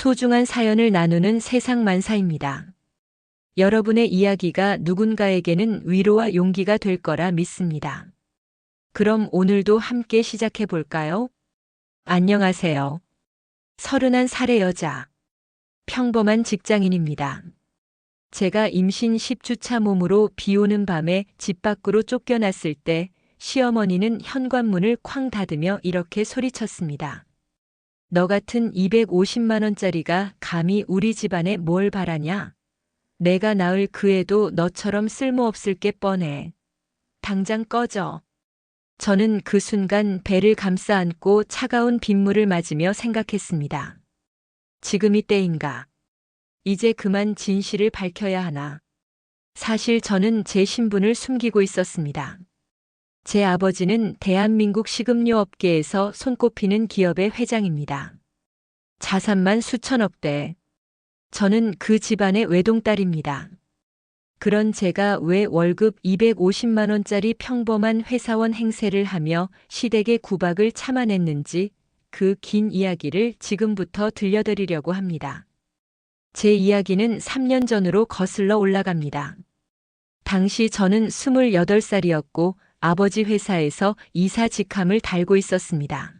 소중한 사연을 나누는 세상만사입니다. 여러분의 이야기가 누군가에게는 위로와 용기가 될 거라 믿습니다. 그럼 오늘도 함께 시작해 볼까요? 안녕하세요. 31살의 여자. 평범한 직장인입니다. 제가 임신 10주차 몸으로 비 오는 밤에 집 밖으로 쫓겨났을 때 시어머니는 현관문을 쾅 닫으며 이렇게 소리쳤습니다. 너 같은 250만 원짜리가 감히 우리 집안에 뭘 바라냐? 내가 낳을 그 애도 너처럼 쓸모없을 게 뻔해. 당장 꺼져. 저는 그 순간 배를 감싸 안고 차가운 빗물을 맞으며 생각했습니다. 지금이 때인가? 이제 그만 진실을 밝혀야 하나? 사실 저는 제 신분을 숨기고 있었습니다. 제 아버지는 대한민국 식음료 업계에서 손꼽히는 기업의 회장입니다. 자산만 수천억대. 저는 그 집안의 외동딸입니다. 그런 제가 왜 월급 250만 원짜리 평범한 회사원 행세를 하며 시댁의 구박을 참아냈는지 그 긴 이야기를 지금부터 들려드리려고 합니다. 제 이야기는 3년 전으로 거슬러 올라갑니다. 당시 저는 28살이었고 아버지 회사에서 이사 직함을 달고 있었습니다.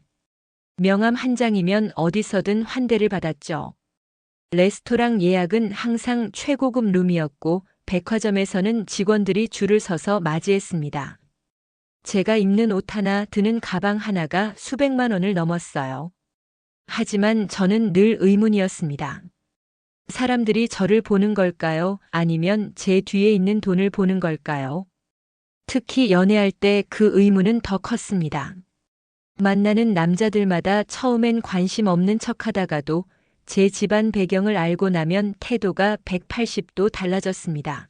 명함 한 장이면 어디서든 환대를 받았죠. 레스토랑 예약은 항상 최고급 룸이었고 백화점에서는 직원들이 줄을 서서 맞이했습니다. 제가 입는 옷 하나, 드는 가방 하나가 수백만 원을 넘었어요. 하지만 저는 늘 의문이었습니다. 사람들이 저를 보는 걸까요? 아니면 제 뒤에 있는 돈을 보는 걸까요? 특히 연애할 때 그 의문은 더 컸습니다. 만나는 남자들마다 처음엔 관심 없는 척하다가도 제 집안 배경을 알고 나면 태도가 180도 달라졌습니다.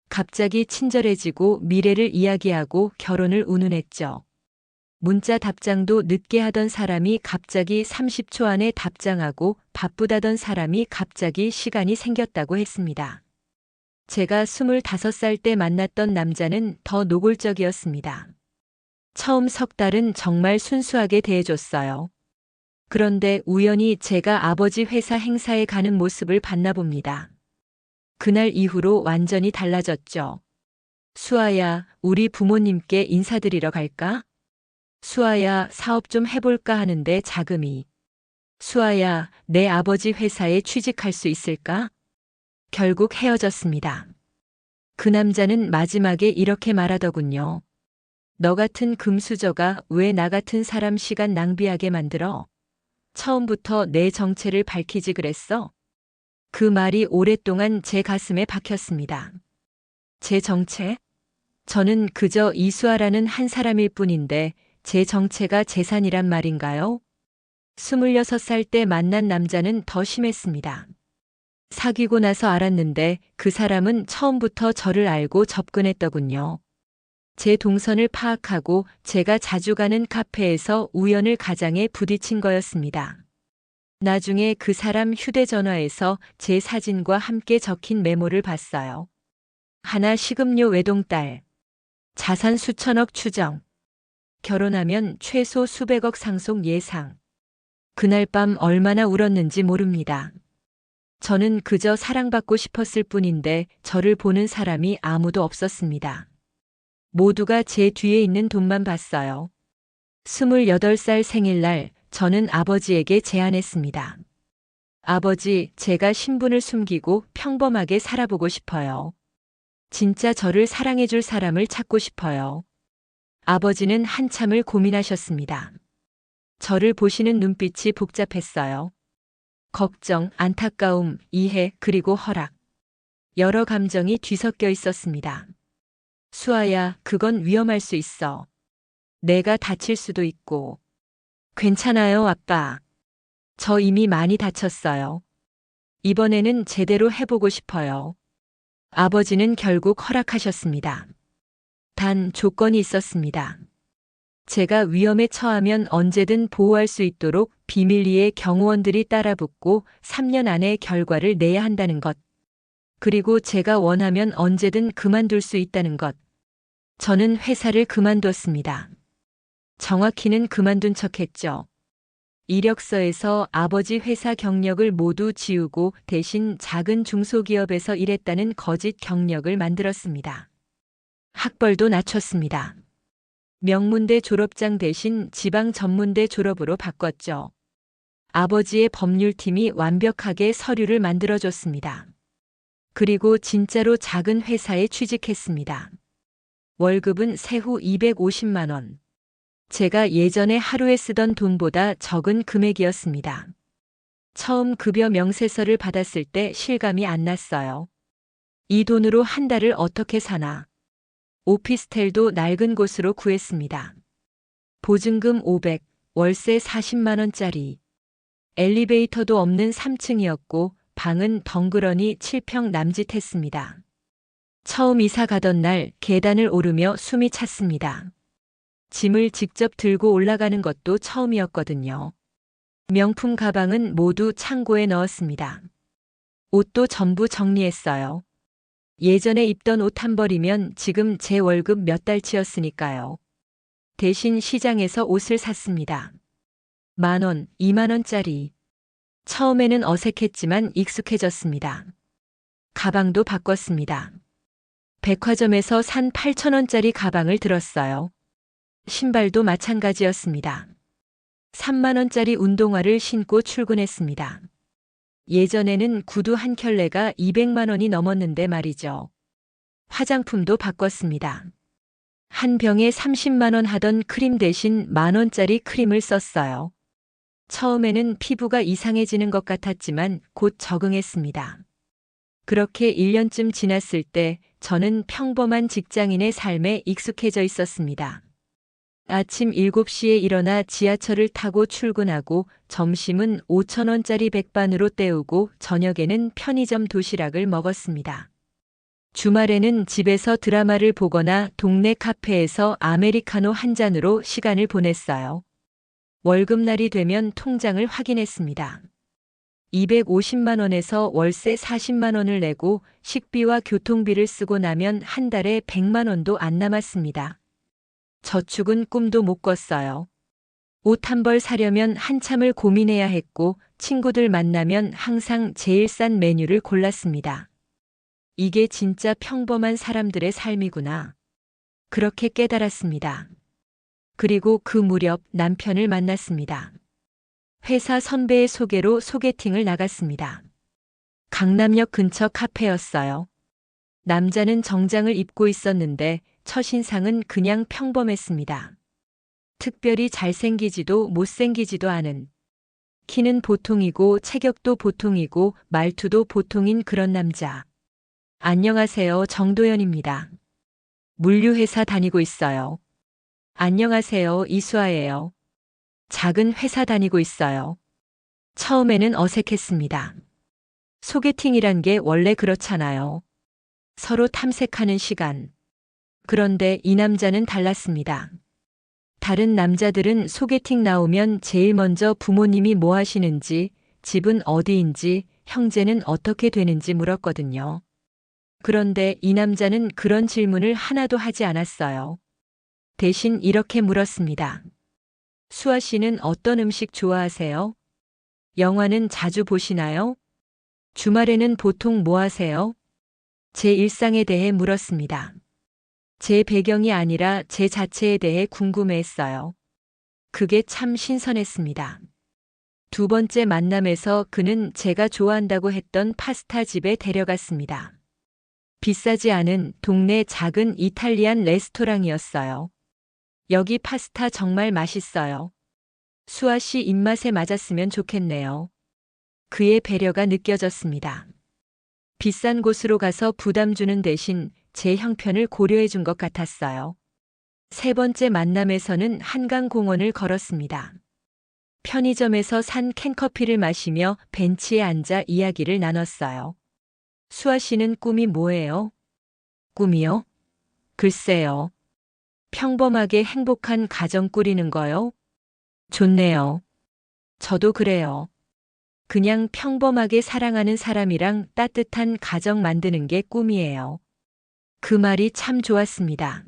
갑자기 친절해지고 미래를 이야기하고 결혼을 운운했죠. 문자 답장도 늦게 하던 사람이 갑자기 30초 안에 답장하고 바쁘다던 사람이 갑자기 시간이 생겼다고 했습니다. 제가 25살 때 만났던 남자는 더 노골적이었습니다. 처음 석 달은 정말 순수하게 대해줬어요. 그런데 우연히 제가 아버지 회사 행사에 가는 모습을 봤나 봅니다. 그날 이후로 완전히 달라졌죠. 수아야, 우리 부모님께 인사드리러 갈까? 수아야, 사업 좀 해볼까 하는데 자금이. 수아야, 내 아버지 회사에 취직할 수 있을까? 결국 헤어졌습니다. 그 남자는 마지막에 이렇게 말하더군요. 너 같은 금수저가 왜 나 같은 사람 시간 낭비하게 만들어? 처음부터 내 정체를 밝히지 그랬어? 그 말이 오랫동안 제 가슴에 박혔습니다. 제 정체? 저는 그저 이수아라는 한 사람일 뿐인데 제 정체가 재산이란 말인가요? 26살 때 만난 남자는 더 심했습니다. 사귀고 나서 알았는데 그 사람은 처음부터 저를 알고 접근했더군요. 제 동선을 파악하고 제가 자주 가는 카페에서 우연을 가장해 부딪힌 거였습니다. 나중에 그 사람 휴대전화에서 제 사진과 함께 적힌 메모를 봤어요. 하나 식음료 외동딸. 자산 수천억 추정. 결혼하면 최소 수백억 상속 예상. 그날 밤 얼마나 울었는지 모릅니다. 저는 그저 사랑받고 싶었을 뿐인데 저를 보는 사람이 아무도 없었습니다. 모두가 제 뒤에 있는 돈만 봤어요. 28살 생일날 저는 아버지에게 제안했습니다. 아버지, 제가 신분을 숨기고 평범하게 살아보고 싶어요. 진짜 저를 사랑해줄 사람을 찾고 싶어요. 아버지는 한참을 고민하셨습니다. 저를 보시는 눈빛이 복잡했어요. 걱정, 안타까움, 이해, 그리고 허락. 여러 감정이 뒤섞여 있었습니다. 수아야, 그건 위험할 수 있어. 내가 다칠 수도 있고. 괜찮아요, 아빠. 저 이미 많이 다쳤어요. 이번에는 제대로 해보고 싶어요. 아버지는 결국 허락하셨습니다. 단 조건이 있었습니다. 제가 위험에 처하면 언제든 보호할 수 있도록 비밀리에 경호원들이 따라붙고 3년 안에 결과를 내야 한다는 것. 그리고 제가 원하면 언제든 그만둘 수 있다는 것. 저는 회사를 그만뒀습니다. 정확히는 그만둔 척했죠. 이력서에서 아버지 회사 경력을 모두 지우고 대신 작은 중소기업에서 일했다는 거짓 경력을 만들었습니다. 학벌도 낮췄습니다. 명문대 졸업장 대신 지방 전문대 졸업으로 바꿨죠. 아버지의 법률팀이 완벽하게 서류를 만들어줬습니다. 그리고 진짜로 작은 회사에 취직했습니다. 월급은 세후 250만 원. 제가 예전에 하루에 쓰던 돈보다 적은 금액이었습니다. 처음 급여 명세서를 받았을 때 실감이 안 났어요. 이 돈으로 한 달을 어떻게 사나. 오피스텔도 낡은 곳으로 구했습니다. 보증금 500, 월세 40만 원짜리. 엘리베이터도 없는 3층이었고 방은 덩그러니 7평 남짓했습니다. 처음 이사 가던 날 계단을 오르며 숨이 찼습니다. 짐을 직접 들고 올라가는 것도 처음이었거든요. 명품 가방은 모두 창고에 넣었습니다. 옷도 전부 정리했어요. 예전에 입던 옷 한 벌이면 지금 제 월급 몇 달치였으니까요. 대신 시장에서 옷을 샀습니다. 10,000원, 20,000원짜리. 처음에는 어색했지만 익숙해졌습니다. 가방도 바꿨습니다. 백화점에서 산 8,000원짜리 가방을 들었어요. 신발도 마찬가지였습니다. 3만원짜리 운동화를 신고 출근했습니다. 예전에는 구두 한 켤레가 200만 원이 넘었는데 말이죠. 화장품도 바꿨습니다. 한 병에 30만 원 하던 크림 대신 10,000원짜리 크림을 썼어요. 처음에는 피부가 이상해지는 것 같았지만 곧 적응했습니다. 그렇게 1년쯤 지났을 때 저는 평범한 직장인의 삶에 익숙해져 있었습니다. 아침 7시에 일어나 지하철을 타고 출근하고 점심은 5,000원짜리 백반으로 때우고 저녁에는 편의점 도시락을 먹었습니다. 주말에는 집에서 드라마를 보거나 동네 카페에서 아메리카노 한 잔으로 시간을 보냈어요. 월급날이 되면 통장을 확인했습니다. 250만 원에서 월세 40만 원을 내고 식비와 교통비를 쓰고 나면 한 달에 100만 원도 안 남았습니다. 저축은 꿈도 못 꿨어요. 옷 한 벌 사려면 한참을 고민해야 했고 친구들 만나면 항상 제일 싼 메뉴를 골랐습니다. 이게 진짜 평범한 사람들의 삶이구나. 그렇게 깨달았습니다. 그리고 그 무렵 남편을 만났습니다. 회사 선배의 소개로 소개팅을 나갔습니다. 강남역 근처 카페였어요. 남자는 정장을 입고 있었는데 첫인상은 그냥 평범했습니다. 특별히 잘생기지도 못생기지도 않은. 키는 보통이고 체격도 보통이고 말투도 보통인 그런 남자. 안녕하세요, 정도연입니다. 물류회사 다니고 있어요. 안녕하세요, 이수아예요. 작은 회사 다니고 있어요. 처음에는 어색했습니다. 소개팅이란 게 원래 그렇잖아요. 서로 탐색하는 시간. 그런데 이 남자는 달랐습니다. 다른 남자들은 소개팅 나오면 제일 먼저 부모님이 뭐 하시는지, 집은 어디인지, 형제는 어떻게 되는지 물었거든요. 그런데 이 남자는 그런 질문을 하나도 하지 않았어요. 대신 이렇게 물었습니다. 수아 씨는 어떤 음식 좋아하세요? 영화는 자주 보시나요? 주말에는 보통 뭐 하세요? 제 일상에 대해 물었습니다. 제 배경이 아니라 제 자체에 대해 궁금해했어요. 그게 참 신선했습니다. 두 번째 만남에서 그는 제가 좋아한다고 했던 파스타 집에 데려갔습니다. 비싸지 않은 동네 작은 이탈리안 레스토랑이었어요. 여기 파스타 정말 맛있어요. 수아 씨 입맛에 맞았으면 좋겠네요. 그의 배려가 느껴졌습니다. 비싼 곳으로 가서 부담 주는 대신 제 형편을 고려해 준 것 같았어요. 세 번째 만남에서는 한강공원을 걸었습니다. 편의점에서 산 캔커피를 마시며 벤치에 앉아 이야기를 나눴어요. 수아 씨는 꿈이 뭐예요? 꿈이요? 글쎄요. 평범하게 행복한 가정 꾸리는 거요? 좋네요. 저도 그래요. 그냥 평범하게 사랑하는 사람이랑 따뜻한 가정 만드는 게 꿈이에요. 그 말이 참 좋았습니다.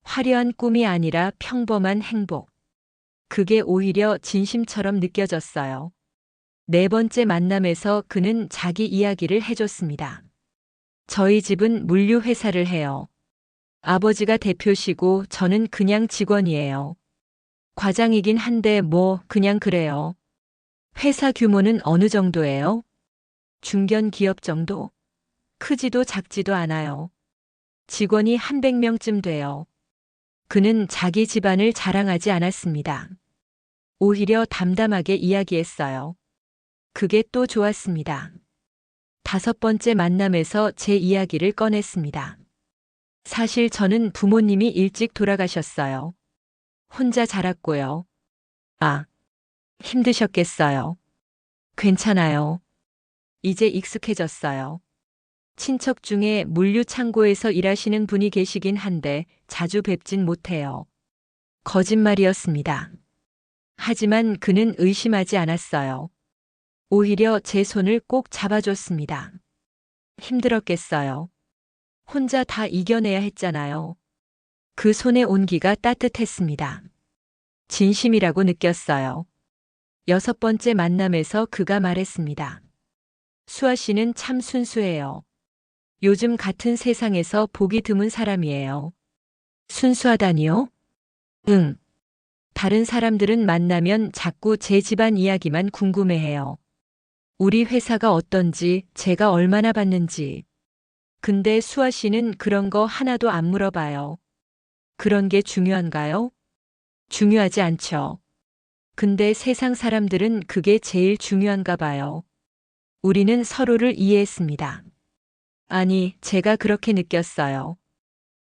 화려한 꿈이 아니라 평범한 행복. 그게 오히려 진심처럼 느껴졌어요. 네 번째 만남에서 그는 자기 이야기를 해줬습니다. 저희 집은 물류회사를 해요. 아버지가 대표시고 저는 그냥 직원이에요. 과장이긴 한데 뭐 그냥 그래요. 회사 규모는 어느 정도예요? 중견 기업 정도? 크지도 작지도 않아요. 직원이 한 100명쯤 돼요. 그는 자기 집안을 자랑하지 않았습니다. 오히려 담담하게 이야기했어요. 그게 또 좋았습니다. 다섯 번째 만남에서 제 이야기를 꺼냈습니다. 사실 저는 부모님이 일찍 돌아가셨어요. 혼자 자랐고요. 아, 힘드셨겠어요. 괜찮아요. 이제 익숙해졌어요. 친척 중에 물류 창고에서 일하시는 분이 계시긴 한데 자주 뵙진 못해요. 거짓말이었습니다. 하지만 그는 의심하지 않았어요. 오히려 제 손을 꼭 잡아줬습니다. 힘들었겠어요. 혼자 다 이겨내야 했잖아요. 그 손의 온기가 따뜻했습니다. 진심이라고 느꼈어요. 여섯 번째 만남에서 그가 말했습니다. 수아 씨는 참 순수해요. 요즘 같은 세상에서 보기 드문 사람이에요. 순수하다니요? 응. 다른 사람들은 만나면 자꾸 제 집안 이야기만 궁금해해요. 우리 회사가 어떤지, 제가 얼마나 받는지. 근데 수아 씨는 그런 거 하나도 안 물어봐요. 그런 게 중요한가요? 중요하지 않죠. 근데 세상 사람들은 그게 제일 중요한가 봐요. 우리는 서로를 이해했습니다. 아니, 제가 그렇게 느꼈어요.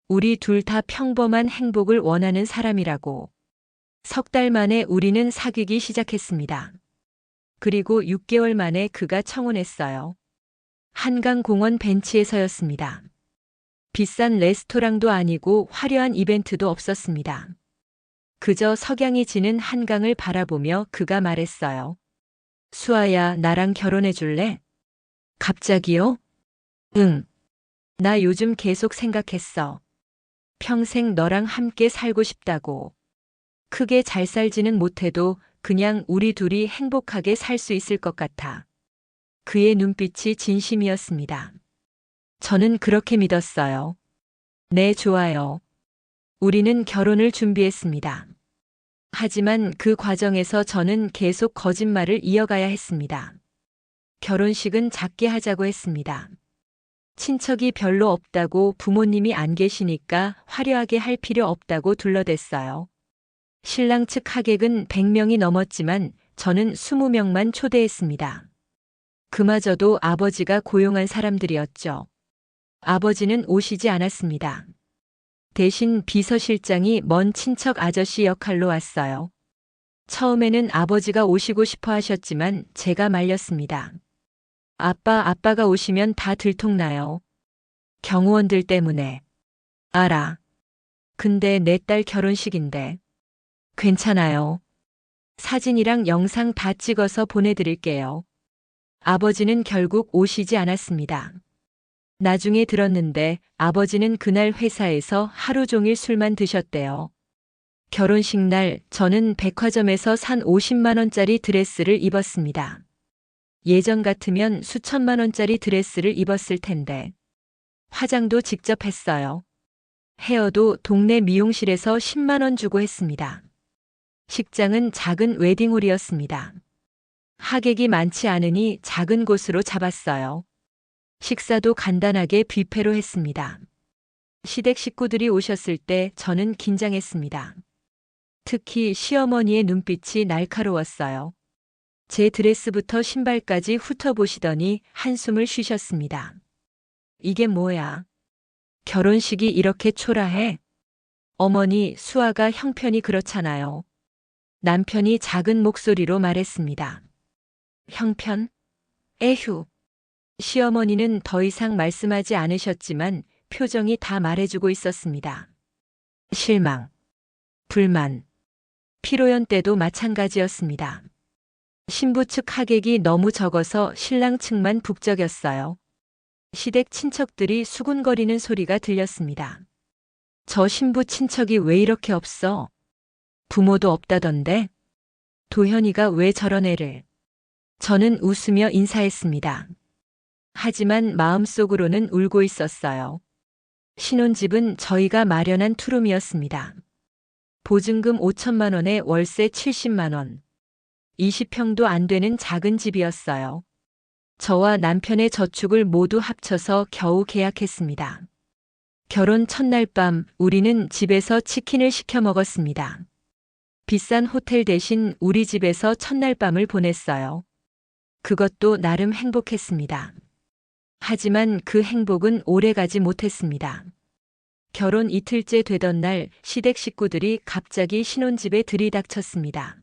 우리 둘 다 평범한 행복을 원하는 사람이라고. 석 달 만에 우리는 사귀기 시작했습니다. 그리고 6개월 만에 그가 청혼했어요. 한강공원 벤치에서였습니다. 비싼 레스토랑도 아니고 화려한 이벤트도 없었습니다. 그저 석양이 지는 한강을 바라보며 그가 말했어요. 수아야, 나랑 결혼해 줄래? 갑자기요? 응. 나 요즘 계속 생각했어. 평생 너랑 함께 살고 싶다고. 크게 잘 살지는 못해도 그냥 우리 둘이 행복하게 살 수 있을 것 같아. 그의 눈빛이 진심이었습니다. 저는 그렇게 믿었어요. 네, 좋아요. 우리는 결혼을 준비했습니다. 하지만 그 과정에서 저는 계속 거짓말을 이어가야 했습니다. 결혼식은 작게 하자고 했습니다. 친척이 별로 없다고 부모님이 안 계시니까 화려하게 할 필요 없다고 둘러댔어요. 신랑 측 하객은 100명이 넘었지만 저는 20명만 초대했습니다. 그마저도 아버지가 고용한 사람들이었죠. 아버지는 오시지 않았습니다. 대신 비서실장이 먼 친척 아저씨 역할로 왔어요. 처음에는 아버지가 오시고 싶어 하셨지만 제가 말렸습니다. 아빠가 오시면 다 들통나요. 경호원들 때문에. 알아. 근데 내 딸 결혼식인데. 괜찮아요. 사진이랑 영상 다 찍어서 보내드릴게요. 아버지는 결국 오시지 않았습니다. 나중에 들었는데 아버지는 그날 회사에서 하루 종일 술만 드셨대요. 결혼식 날 저는 백화점에서 산 50만 원짜리 드레스를 입었습니다. 예전 같으면 수천만 원짜리 드레스를 입었을 텐데. 화장도 직접 했어요. 헤어도 동네 미용실에서 10만 원 주고 했습니다. 식장은 작은 웨딩홀이었습니다. 하객이 많지 않으니 작은 곳으로 잡았어요. 식사도 간단하게 뷔페로 했습니다. 시댁 식구들이 오셨을 때 저는 긴장했습니다. 특히 시어머니의 눈빛이 날카로웠어요. 제 드레스부터 신발까지 훑어보시더니 한숨을 쉬셨습니다. 이게 뭐야? 결혼식이 이렇게 초라해? 어머니, 수아가 형편이 그렇잖아요. 남편이 작은 목소리로 말했습니다. 형편? 에휴. 시어머니는 더 이상 말씀하지 않으셨지만 표정이 다 말해주고 있었습니다. 실망, 불만, 피로연 때도 마찬가지였습니다. 신부 측 하객이 너무 적어서 신랑 측만 북적였어요. 시댁 친척들이 수군거리는 소리가 들렸습니다. 저 신부 친척이 왜 이렇게 없어? 부모도 없다던데? 도현이가 왜 저런 애를. 저는 웃으며 인사했습니다. 하지만 마음속으로는 울고 있었어요. 신혼집은 저희가 마련한 투룸이었습니다. 보증금 5천만 원에 월세 70만 원. 20평도 안 되는 작은 집이었어요. 저와 남편의 저축을 모두 합쳐서 겨우 계약했습니다. 결혼 첫날 밤 우리는 집에서 치킨을 시켜 먹었습니다. 비싼 호텔 대신 우리 집에서 첫날 밤을 보냈어요. 그것도 나름 행복했습니다. 하지만 그 행복은 오래가지 못했습니다. 결혼 이틀째 되던 날 시댁 식구들이 갑자기 신혼집에 들이닥쳤습니다.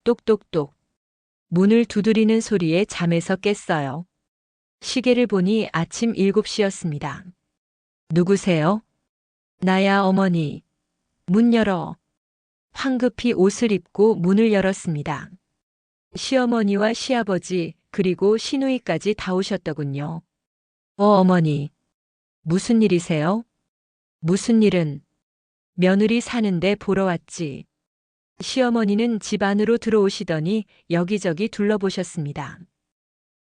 똑똑똑. 문을 두드리는 소리에 잠에서 깼어요. 시계를 보니 아침 7시였습니다. 누구세요? 나야, 어머니. 문 열어. 황급히 옷을 입고 문을 열었습니다. 시어머니와 시아버지 그리고 시누이까지 다 오셨더군요. 어머니. 무슨 일이세요? 무슨 일은? 며느리 사는데 보러 왔지. 시어머니는 집 안으로 들어오시더니 여기저기 둘러보셨습니다.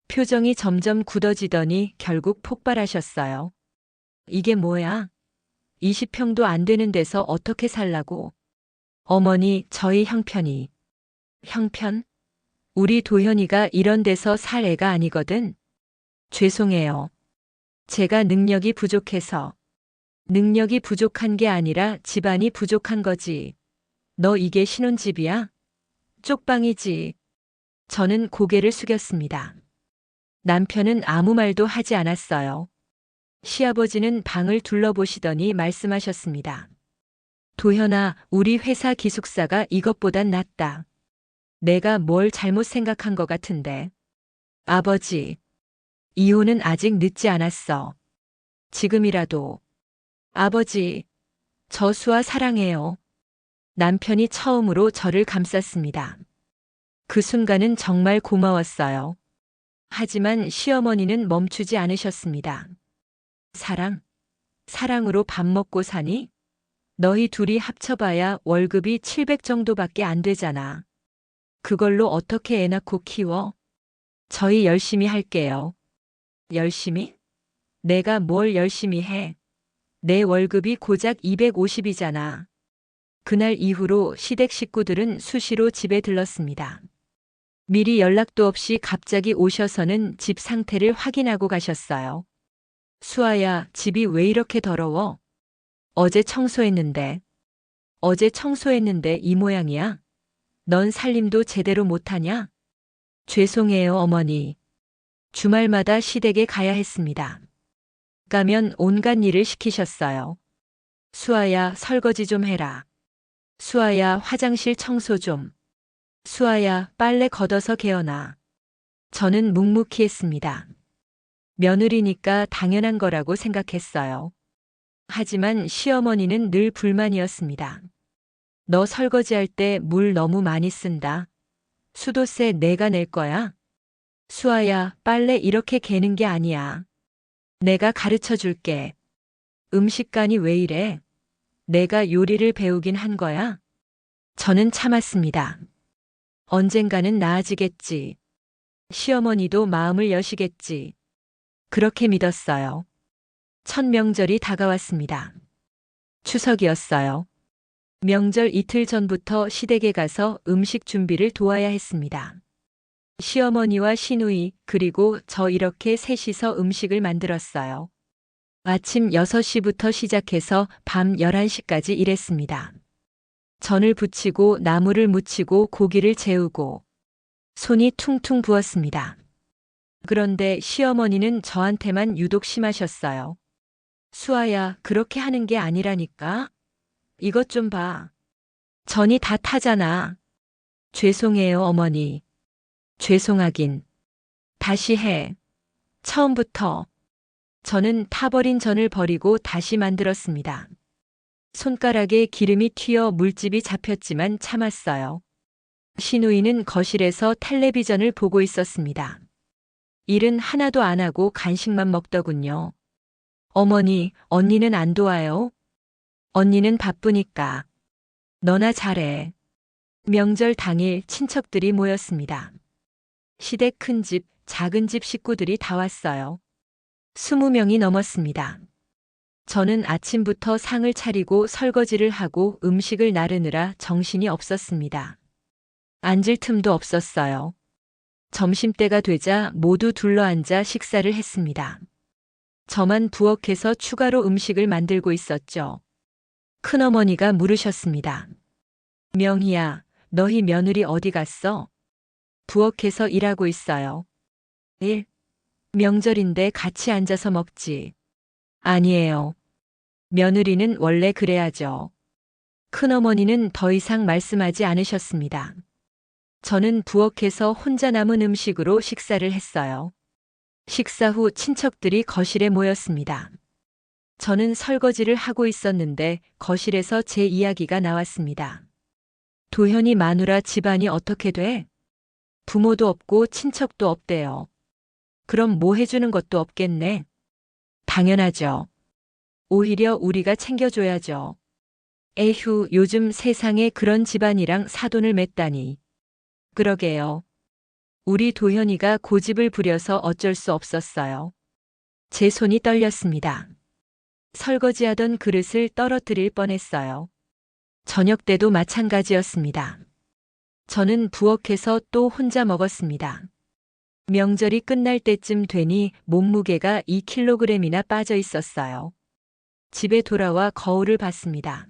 표정이 점점 굳어지더니 결국 폭발하셨어요. 이게 뭐야? 20평도 안 되는 데서 어떻게 살라고? 어머니, 저희 형편이. 형편? 우리 도현이가 이런 데서 살 애가 아니거든. 죄송해요. 제가 능력이 부족해서. 능력이 부족한 게 아니라 집안이 부족한 거지. 너 이게 신혼집이야? 쪽방이지. 저는 고개를 숙였습니다. 남편은 아무 말도 하지 않았어요. 시아버지는 방을 둘러보시더니 말씀하셨습니다. 도현아, 우리 회사 기숙사가 이것보단 낫다. 내가 뭘 잘못 생각한 것 같은데. 아버지, 이혼은 아직 늦지 않았어. 지금이라도. 아버지, 저 수아 사랑해요. 남편이 처음으로 저를 감쌌습니다. 그 순간은 정말 고마웠어요. 하지만 시어머니는 멈추지 않으셨습니다. 사랑? 사랑으로 밥 먹고 사니? 너희 둘이 합쳐봐야 월급이 700 정도밖에 안 되잖아. 그걸로 어떻게 애 낳고 키워? 저희 열심히 할게요. 열심히? 내가 뭘 열심히 해? 내 월급이 고작 250이잖아. 그날 이후로 시댁 식구들은 수시로 집에 들렀습니다. 미리 연락도 없이 갑자기 오셔서는 집 상태를 확인하고 가셨어요. 수아야, 집이 왜 이렇게 더러워? 어제 청소했는데. 어제 청소했는데 이 모양이야? 넌 살림도 제대로 못하냐? 죄송해요, 어머니. 주말마다 시댁에 가야 했습니다. 가면 온갖 일을 시키셨어요. 수아야, 설거지 좀 해라. 수아야, 화장실 청소 좀. 수아야, 빨래 걷어서 개어놔. 저는 묵묵히 했습니다. 며느리니까 당연한 거라고 생각했어요. 하지만 시어머니는 늘 불만이었습니다. 너 설거지할 때 물 너무 많이 쓴다. 수도세 내가 낼 거야. 수아야, 빨래 이렇게 개는 게 아니야. 내가 가르쳐 줄게. 음식간이 왜 이래? 내가 요리를 배우긴 한 거야? 저는 참았습니다. 언젠가는 나아지겠지. 시어머니도 마음을 여시겠지. 그렇게 믿었어요. 첫 명절이 다가왔습니다. 추석이었어요. 명절 이틀 전부터 시댁에 가서 음식 준비를 도와야 했습니다. 시어머니와 시누이 그리고 저 이렇게 셋이서 음식을 만들었어요. 아침 6시부터 시작해서 밤 11시까지 일했습니다. 전을 부치고 나물을 무치고 고기를 재우고 손이 퉁퉁 부었습니다. 그런데 시어머니는 저한테만 유독 심하셨어요. 수아야, 그렇게 하는 게 아니라니까? 이것 좀 봐. 전이 다 타잖아. 죄송해요, 어머니. 죄송하긴. 다시 해. 처음부터. 저는 타버린 전을 버리고 다시 만들었습니다. 손가락에 기름이 튀어 물집이 잡혔지만 참았어요. 시누이는 거실에서 텔레비전을 보고 있었습니다. 일은 하나도 안 하고 간식만 먹더군요. 어머니, 언니는 안 도와요? 언니는 바쁘니까. 너나 잘해. 명절 당일 친척들이 모였습니다. 시댁 큰 집, 작은 집 식구들이 다 왔어요. 20명이 넘었습니다. 저는 아침부터 상을 차리고 설거지를 하고 음식을 나르느라 정신이 없었습니다. 앉을 틈도 없었어요. 점심때가 되자 모두 둘러앉아 식사를 했습니다. 저만 부엌에서 추가로 음식을 만들고 있었죠. 큰어머니가 물으셨습니다. 명희야, 너희 며느리 어디 갔어? 부엌에서 일하고 있어요. 일? 명절인데 같이 앉아서 먹지. 아니에요. 며느리는 원래 그래야죠. 큰어머니는 더 이상 말씀하지 않으셨습니다. 저는 부엌에서 혼자 남은 음식으로 식사를 했어요. 식사 후 친척들이 거실에 모였습니다. 저는 설거지를 하고 있었는데 거실에서 제 이야기가 나왔습니다. 도현이 마누라 집안이 어떻게 돼? 부모도 없고 친척도 없대요. 그럼 뭐 해주는 것도 없겠네. 당연하죠. 오히려 우리가 챙겨줘야죠. 에휴, 요즘 세상에 그런 집안이랑 사돈을 맺다니. 그러게요. 우리 도현이가 고집을 부려서 어쩔 수 없었어요. 제 손이 떨렸습니다. 설거지하던 그릇을 떨어뜨릴 뻔했어요. 저녁 때도 마찬가지였습니다. 저는 부엌에서 또 혼자 먹었습니다. 명절이 끝날 때쯤 되니 몸무게가 2kg이나 빠져 있었어요. 집에 돌아와 거울을 봤습니다.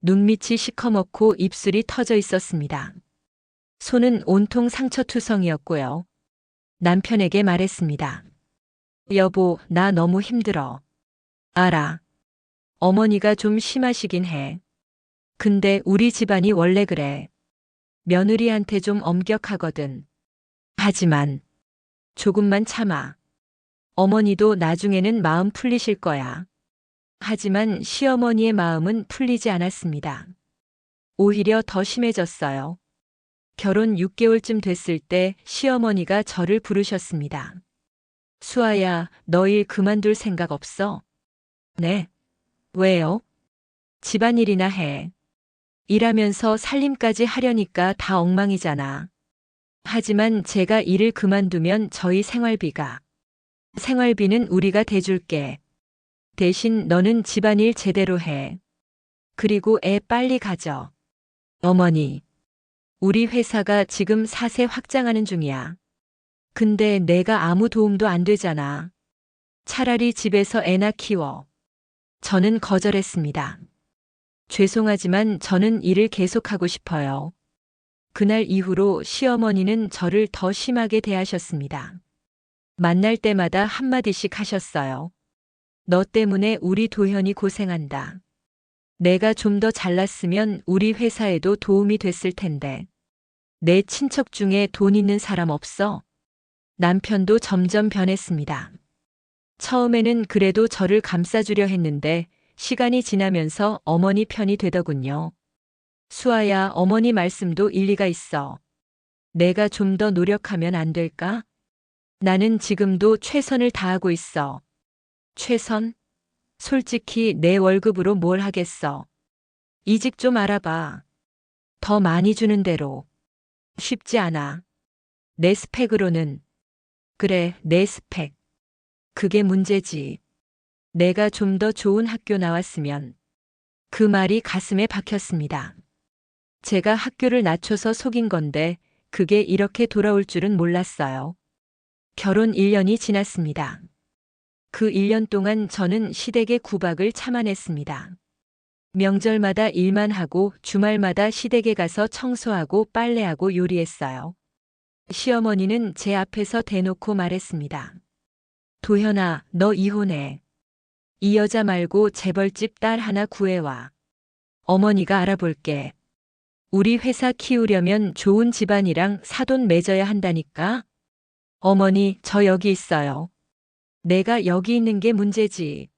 눈밑이 시커멓고 입술이 터져 있었습니다. 손은 온통 상처투성이었고요. 남편에게 말했습니다. 여보, 나 너무 힘들어. 알아. 어머니가 좀 심하시긴 해. 근데 우리 집안이 원래 그래. 며느리한테 좀 엄격하거든. 하지만 조금만 참아. 어머니도 나중에는 마음 풀리실 거야. 하지만 시어머니의 마음은 풀리지 않았습니다. 오히려 더 심해졌어요. 결혼 6개월쯤 됐을 때 시어머니가 저를 부르셨습니다. 수아야, 너 일 그만둘 생각 없어? 네. 왜요? 집안일이나 해. 일하면서 살림까지 하려니까 다 엉망이잖아. 하지만 제가 일을 그만두면 저희 생활비는 우리가 대줄게. 대신 너는 집안일 제대로 해. 그리고 애 빨리 가져. 어머니, 우리 회사가 지금 4세 확장하는 중이야. 근데 내가 아무 도움도 안 되잖아. 차라리 집에서 애나 키워. 저는 거절했습니다. 죄송하지만 저는 일을 계속하고 싶어요. 그날 이후로 시어머니는 저를 더 심하게 대하셨습니다. 만날 때마다 한마디씩 하셨어요. 너 때문에 우리 도현이 고생한다. 내가 좀 더 잘났으면 우리 회사에도 도움이 됐을 텐데. 내 친척 중에 돈 있는 사람 없어? 남편도 점점 변했습니다. 처음에는 그래도 저를 감싸주려 했는데 시간이 지나면서 어머니 편이 되더군요. 수아야, 어머니 말씀도 일리가 있어. 내가 좀 더 노력하면 안 될까? 나는 지금도 최선을 다하고 있어. 최선? 솔직히 내 월급으로 뭘 하겠어. 이직 좀 알아봐. 더 많이 주는 대로. 쉽지 않아. 내 스펙으로는. 그래, 내 스펙. 그게 문제지. 내가 좀 더 좋은 학교 나왔으면. 그 말이 가슴에 박혔습니다. 제가 학교를 낮춰서 속인 건데 그게 이렇게 돌아올 줄은 몰랐어요. 결혼 1년이 지났습니다. 그 1년 동안 저는 시댁의 구박을 참아냈습니다. 명절마다 일만 하고 주말마다 시댁에 가서 청소하고 빨래하고 요리했어요. 시어머니는 제 앞에서 대놓고 말했습니다. 도현아, 너 이혼해. 이 여자 말고 재벌집 딸 하나 구해와. 어머니가 알아볼게. 우리 회사 키우려면 좋은 집안이랑 사돈 맺어야 한다니까? 어머니, 저 여기 있어요. 내가 여기 있는 게 문제지.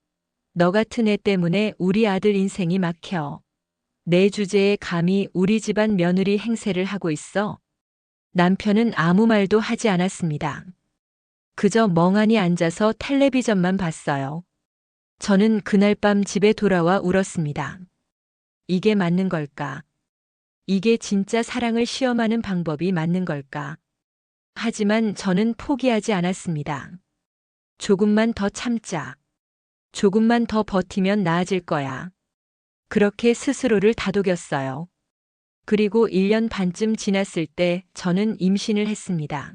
너 같은 애 때문에 우리 아들 인생이 막혀. 내 주제에 감히 우리 집안 며느리 행세를 하고 있어. 남편은 아무 말도 하지 않았습니다. 그저 멍하니 앉아서 텔레비전만 봤어요. 저는 그날 밤 집에 돌아와 울었습니다. 이게 맞는 걸까? 이게 진짜 사랑을 시험하는 방법이 맞는 걸까? 하지만 저는 포기하지 않았습니다. 조금만 더 참자. 조금만 더 버티면 나아질 거야. 그렇게 스스로를 다독였어요. 그리고 1년 반쯤 지났을 때 저는 임신을 했습니다.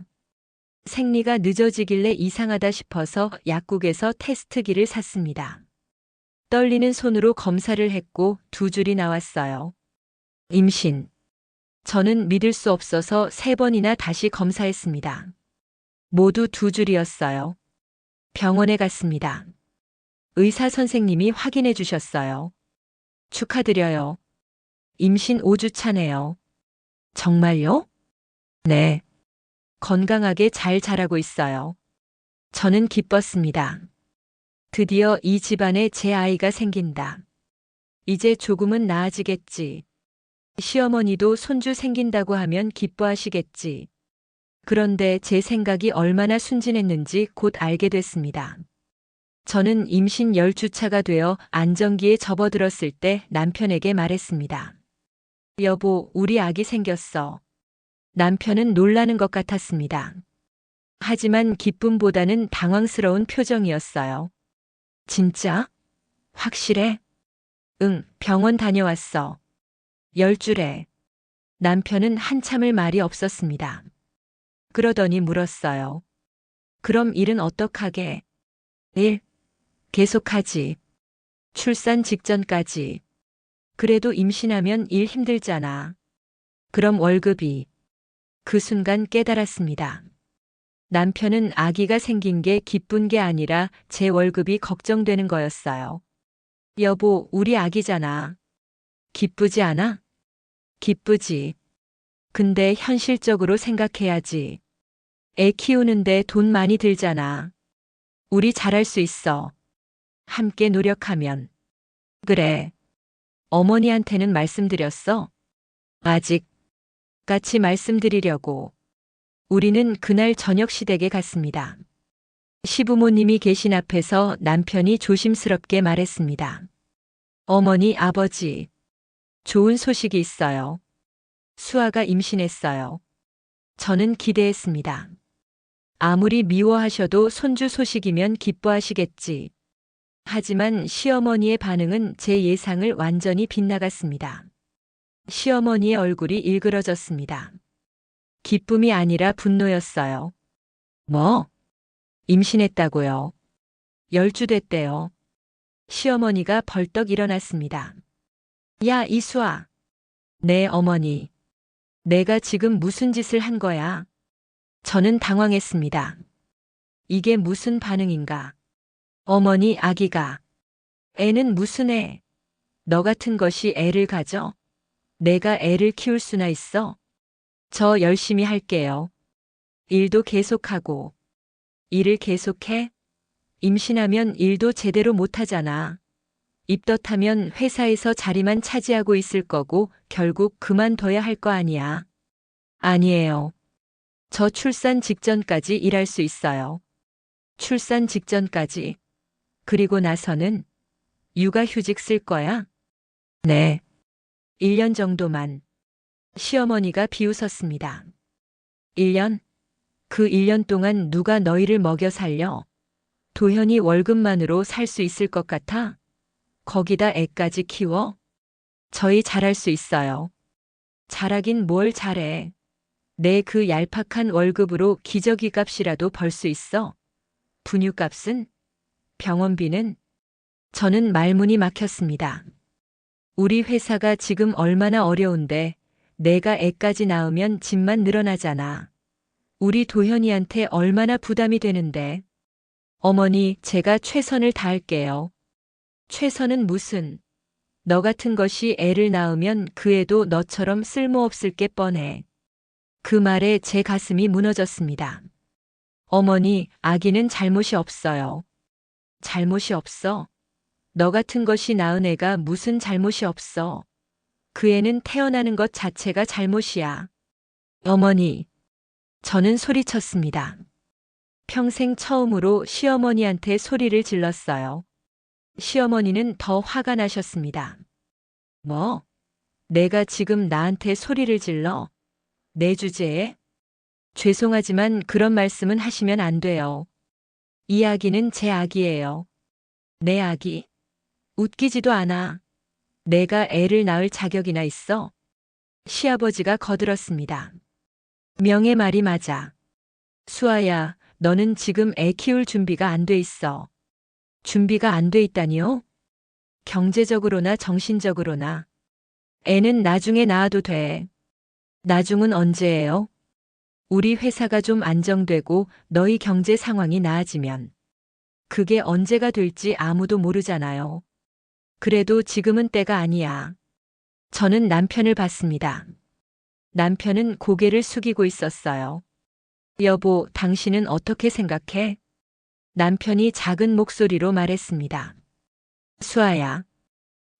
생리가 늦어지길래 이상하다 싶어서 약국에서 테스트기를 샀습니다. 떨리는 손으로 검사를 했고 2줄이 나왔어요. 임신. 저는 믿을 수 없어서 3번이나 다시 검사했습니다. 모두 2줄이었어요. 병원에 갔습니다. 의사 선생님이 확인해 주셨어요. 축하드려요. 임신 5주 차네요. 정말요? 네. 건강하게 잘 자라고 있어요. 저는 기뻤습니다. 드디어 이 집안에 제 아이가 생긴다. 이제 조금은 나아지겠지. 시어머니도 손주 생긴다고 하면 기뻐하시겠지. 그런데 제 생각이 얼마나 순진했는지 곧 알게 됐습니다. 저는 임신 10주차가 되어 안정기에 접어들었을 때 남편에게 말했습니다. 여보, 우리 아기 생겼어. 남편은 놀라는 것 같았습니다. 하지만 기쁨보다는 당황스러운 표정이었어요. 진짜? 확실해? 응, 병원 다녀왔어. 10주래. 남편은 한참을 말이 없었습니다. 그러더니 물었어요. 그럼 일은 어떡하게? 일? 계속하지. 출산 직전까지. 그래도 임신하면 일 힘들잖아. 그럼 월급이. 그 순간 깨달았습니다. 남편은 아기가 생긴 게 기쁜 게 아니라 제 월급이 걱정되는 거였어요. 여보, 우리 아기잖아. 기쁘지 않아? 기쁘지. 근데 현실적으로 생각해야지. 애 키우는데 돈 많이 들잖아. 우리 잘할 수 있어. 함께 노력하면. 그래. 어머니한테는 말씀드렸어? 아직. 같이 말씀드리려고. 우리는 그날 저녁 시댁에 갔습니다. 시부모님이 계신 앞에서 남편이 조심스럽게 말했습니다. 어머니, 아버지. 좋은 소식이 있어요. 수아가 임신했어요. 저는 기대했습니다. 아무리 미워하셔도 손주 소식이면 기뻐하시겠지. 하지만 시어머니의 반응은 제 예상을 완전히 빗나갔습니다. 시어머니의 얼굴이 일그러졌습니다. 기쁨이 아니라 분노였어요. 뭐? 임신했다고요? 10주 됐대요. 시어머니가 벌떡 일어났습니다. 야, 이수아. 네, 어머니. 내가 지금 무슨 짓을 한 거야? 저는 당황했습니다. 이게 무슨 반응인가? 어머니, 아기가. 애는 무슨 애? 너 같은 것이 애를 가져? 내가 애를 키울 수나 있어? 저 열심히 할게요. 일도 계속하고. 일을 계속해? 임신하면 일도 제대로 못하잖아. 입덧하면 회사에서 자리만 차지하고 있을 거고 결국 그만둬야 할 거 아니야. 아니에요. 저 출산 직전까지 일할 수 있어요. 출산 직전까지. 그리고 나서는 육아휴직 쓸 거야? 네. 1년 정도만. 시어머니가 비웃었습니다. 1년? 그 1년 동안 누가 너희를 먹여 살려? 도현이 월급만으로 살 수 있을 것 같아? 거기다 애까지 키워? 저희 잘할 수 있어요. 잘하긴 뭘 잘해. 내 그 얄팍한 월급으로 기저귀 값이라도 벌 수 있어. 분유값은? 병원비는? 저는 말문이 막혔습니다. 우리 회사가 지금 얼마나 어려운데 내가 애까지 낳으면 집만 늘어나잖아. 우리 도현이한테 얼마나 부담이 되는데. 어머니, 제가 최선을 다할게요. 최선은 무슨? 너 같은 것이 애를 낳으면 그 애도 너처럼 쓸모없을 게 뻔해. 그 말에 제 가슴이 무너졌습니다. 어머니, 아기는 잘못이 없어요. 잘못이 없어? 너 같은 것이 낳은 애가 무슨 잘못이 없어. 그 애는 태어나는 것 자체가 잘못이야. 어머니, 저는 소리쳤습니다. 평생 처음으로 시어머니한테 소리를 질렀어요. 시어머니는 더 화가 나셨습니다. 뭐? 내가 지금 나한테 소리를 질러? 내 주제에? 죄송하지만 그런 말씀은 하시면 안 돼요. 이 아기는 제 아기예요. 내 아기. 웃기지도 않아. 내가 애를 낳을 자격이나 있어? 시아버지가 거들었습니다. 명의 말이 맞아. 수아야, 너는 지금 애 키울 준비가 안 돼 있어. 준비가 안 돼 있다니요? 경제적으로나 정신적으로나. 애는 나중에 낳아도 돼. 나중은 언제예요? 우리 회사가 좀 안정되고 너희 경제 상황이 나아지면. 그게 언제가 될지 아무도 모르잖아요. 그래도 지금은 때가 아니야. 저는 남편을 봤습니다. 남편은 고개를 숙이고 있었어요. 여보, 당신은 어떻게 생각해? 남편이 작은 목소리로 말했습니다. 수아야,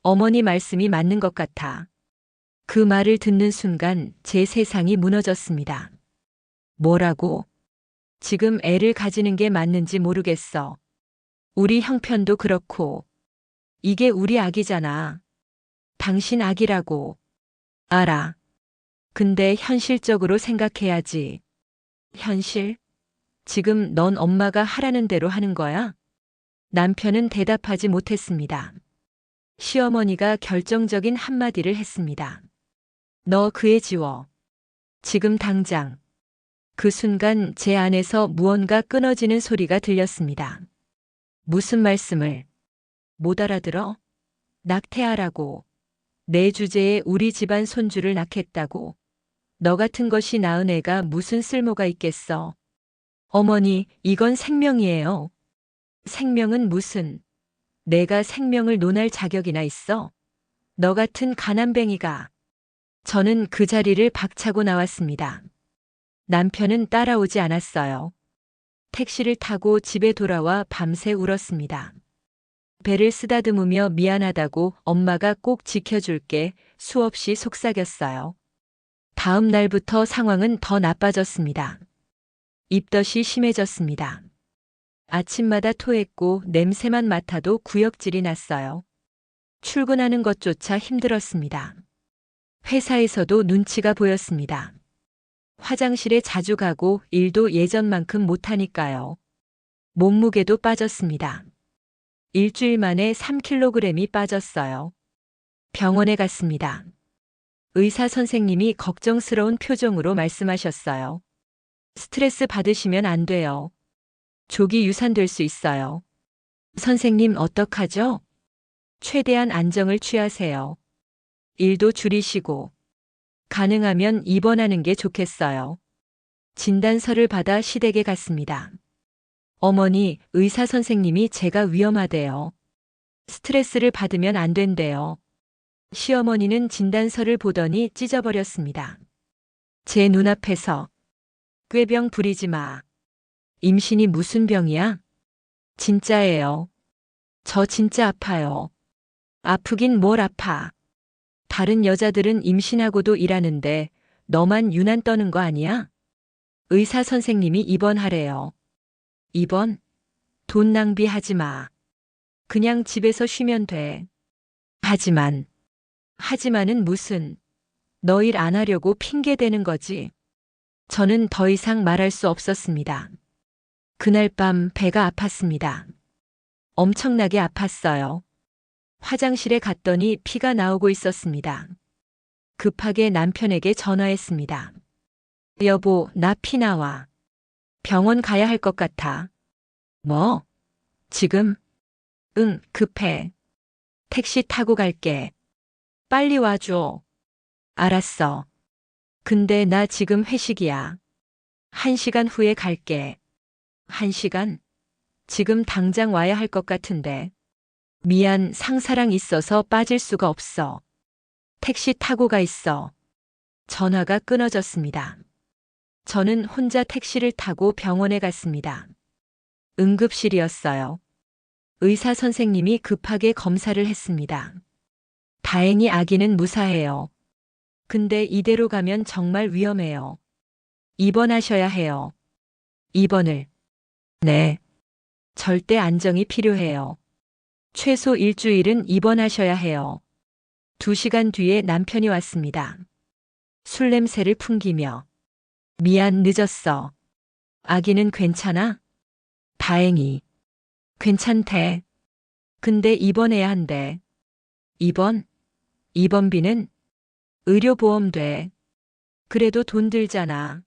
어머니 말씀이 맞는 것 같아. 그 말을 듣는 순간 제 세상이 무너졌습니다. 뭐라고? 지금 애를 가지는 게 맞는지 모르겠어. 우리 형편도 그렇고. 이게 우리 아기잖아. 당신 아기라고. 알아. 근데 현실적으로 생각해야지. 현실? 지금 넌 엄마가 하라는 대로 하는 거야? 남편은 대답하지 못했습니다. 시어머니가 결정적인 한마디를 했습니다. 너 그 애 지워. 지금 당장. 그 순간 제 안에서 무언가 끊어지는 소리가 들렸습니다. 무슨 말씀을? 못 알아들어? 낙태하라고. 내 주제에 우리 집안 손주를 낳겠다고. 너 같은 것이 낳은 애가 무슨 쓸모가 있겠어. 어머니, 이건 생명이에요. 생명은 무슨? 내가 생명을 논할 자격이나 있어? 너 같은 가난뱅이가. 저는 그 자리를 박차고 나왔습니다. 남편은 따라오지 않았어요. 택시를 타고 집에 돌아와 밤새 울었습니다. 배를 쓰다듬으며 미안하다고 엄마가 꼭 지켜줄게 수없이 속삭였어요. 다음 날부터 상황은 더 나빠졌습니다. 입덧이 심해졌습니다. 아침마다 토했고 냄새만 맡아도 구역질이 났어요. 출근하는 것조차 힘들었습니다. 회사에서도 눈치가 보였습니다. 화장실에 자주 가고 일도 예전만큼 못하니까요. 몸무게도 빠졌습니다. 일주일 만에 3kg이 빠졌어요. 병원에 갔습니다. 의사 선생님이 걱정스러운 표정으로 말씀하셨어요. 스트레스 받으시면 안 돼요. 조기 유산될 수 있어요. 선생님 어떡하죠? 최대한 안정을 취하세요. 일도 줄이시고. 가능하면 입원하는 게 좋겠어요. 진단서를 받아 시댁에 갔습니다. 어머니, 의사 선생님이 제가 위험하대요. 스트레스를 받으면 안 된대요. 시어머니는 진단서를 보더니 찢어버렸습니다. 제 눈앞에서 꾀병 부리지 마. 임신이 무슨 병이야? 진짜예요. 저 진짜 아파요. 아프긴 뭘 아파. 다른 여자들은 임신하고도 일하는데 너만 유난 떠는 거 아니야? 의사 선생님이 입원하래요. 입원? 돈 낭비하지 마. 그냥 집에서 쉬면 돼. 하지만은 무슨, 너 일 안 하려고 핑계 대는 거지. 저는 더 이상 말할 수 없었습니다. 그날 밤 배가 아팠습니다. 엄청나게 아팠어요. 화장실에 갔더니 피가 나오고 있었습니다. 급하게 남편에게 전화했습니다. 여보, 나 피 나와. 병원 가야 할 것 같아. 뭐? 지금? 응, 급해. 택시 타고 갈게. 빨리 와줘. 알았어. 근데 나 지금 회식이야. 1시간 후에 갈게. 1시간? 지금 당장 와야 할 것 같은데. 미안, 상사랑 있어서 빠질 수가 없어. 택시 타고 가 있어. 전화가 끊어졌습니다. 저는 혼자 택시를 타고 병원에 갔습니다. 응급실이었어요. 의사 선생님이 급하게 검사를 했습니다. 다행히 아기는 무사해요. 근데 이대로 가면 정말 위험해요. 입원하셔야 해요. 입원을. 네. 절대 안정이 필요해요. 최소 일주일은 입원하셔야 해요. 2시간 뒤에 남편이 왔습니다. 술 냄새를 풍기며 미안 늦었어. 아기는 괜찮아? 다행히. 괜찮대. 근데 입원해야 한대. 입원? 입원비는? 의료보험 돼. 그래도 돈 들잖아.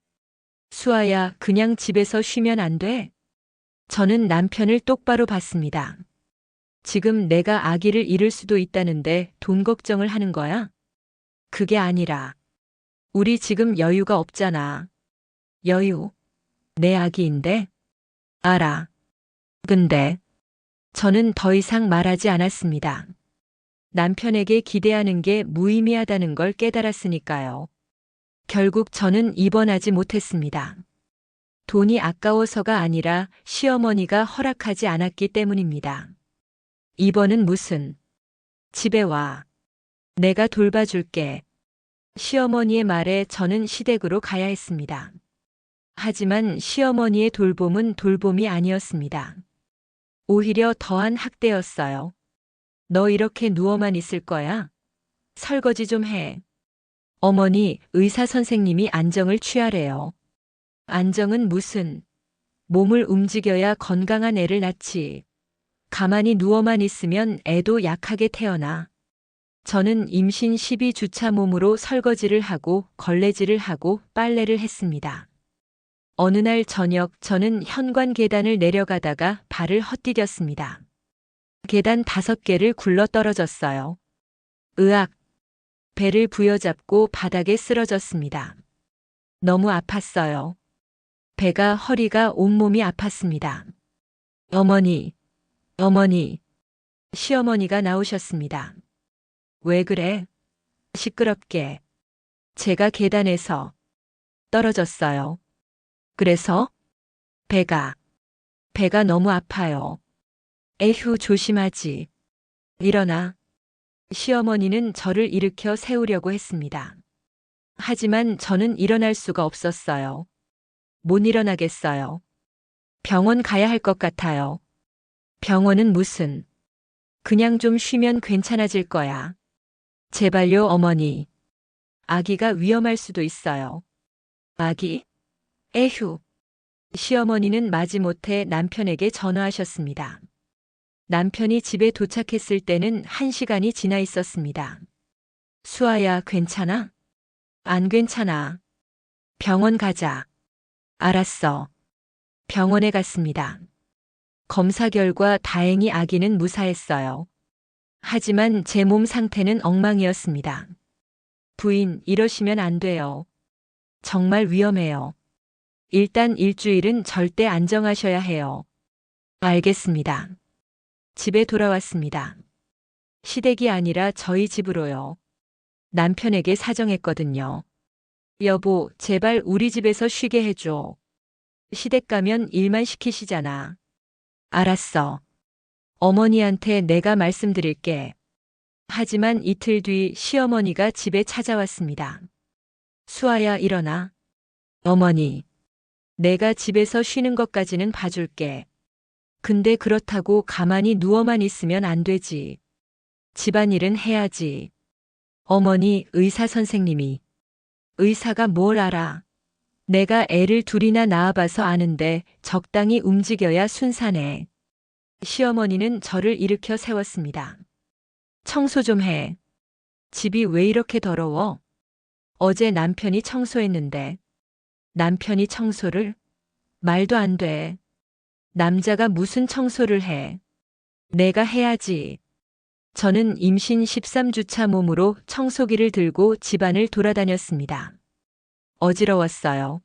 수아야, 그냥 집에서 쉬면 안 돼? 저는 남편을 똑바로 봤습니다. 지금 내가 아기를 잃을 수도 있다는데 돈 걱정을 하는 거야? 그게 아니라, 우리 지금 여유가 없잖아. 여유? 내 아기인데? 알아. 근데, 저는 더 이상 말하지 않았습니다. 남편에게 기대하는 게 무의미하다는 걸 깨달았으니까요. 결국 저는 입원하지 못했습니다. 돈이 아까워서가 아니라 시어머니가 허락하지 않았기 때문입니다. 입원은 무슨? 집에 와. 내가 돌봐줄게. 시어머니의 말에 저는 시댁으로 가야 했습니다. 하지만 시어머니의 돌봄은 돌봄이 아니었습니다. 오히려 더한 학대였어요. 너 이렇게 누워만 있을 거야? 설거지 좀 해. 어머니, 의사 선생님이 안정을 취하래요. 안정은 무슨? 몸을 움직여야 건강한 애를 낳지. 가만히 누워만 있으면 애도 약하게 태어나. 저는 임신 12주차 몸으로 설거지를 하고 걸레질을 하고 빨래를 했습니다. 어느 날 저녁 저는 현관 계단을 내려가다가 발을 헛디뎠습니다. 계단 5개를 굴러 떨어졌어요. 으악! 배를 부여잡고 바닥에 쓰러졌습니다. 너무 아팠어요. 배가 허리가 온몸이 아팠습니다. 어머니, 어머니, 시어머니가 나오셨습니다. 왜 그래? 시끄럽게. 제가 계단에서 떨어졌어요. 그래서? 배가 너무 아파요. 에휴, 조심하지. 일어나. 시어머니는 저를 일으켜 세우려고 했습니다. 하지만 저는 일어날 수가 없었어요. 못 일어나겠어요. 병원 가야 할 것 같아요. 병원은 무슨? 그냥 좀 쉬면 괜찮아질 거야. 제발요, 어머니. 아기가 위험할 수도 있어요. 아기? 에휴. 시어머니는 마지못해 남편에게 전화하셨습니다. 남편이 집에 도착했을 때는 1시간이 지나 있었습니다. 수아야, 괜찮아? 안 괜찮아. 병원 가자. 알았어. 병원에 갔습니다. 검사 결과 다행히 아기는 무사했어요. 하지만 제 몸 상태는 엉망이었습니다. 부인, 이러시면 안 돼요. 정말 위험해요. 일단 일주일은 절대 안정하셔야 해요. 알겠습니다. 집에 돌아왔습니다. 시댁이 아니라 저희 집으로요. 남편에게 사정했거든요. 여보, 제발 우리 집에서 쉬게 해줘. 시댁 가면 일만 시키시잖아. 알았어. 어머니한테 내가 말씀드릴게. 하지만 이틀 뒤 시어머니가 집에 찾아왔습니다. 수아야, 일어나. 어머니, 내가 집에서 쉬는 것까지는 봐줄게. 근데 그렇다고 가만히 누워만 있으면 안 되지. 집안일은 해야지. 어머니, 의사 선생님이. 의사가 뭘 알아? 내가 애를 둘이나 낳아봐서 아는데 적당히 움직여야 순산해. 시어머니는 저를 일으켜 세웠습니다. 청소 좀 해. 집이 왜 이렇게 더러워? 어제 남편이 청소했는데. 남편이 청소를? 말도 안 돼. 남자가 무슨 청소를 해? 내가 해야지. 저는 임신 13주차 몸으로 청소기를 들고 집안을 돌아다녔습니다. 어지러웠어요.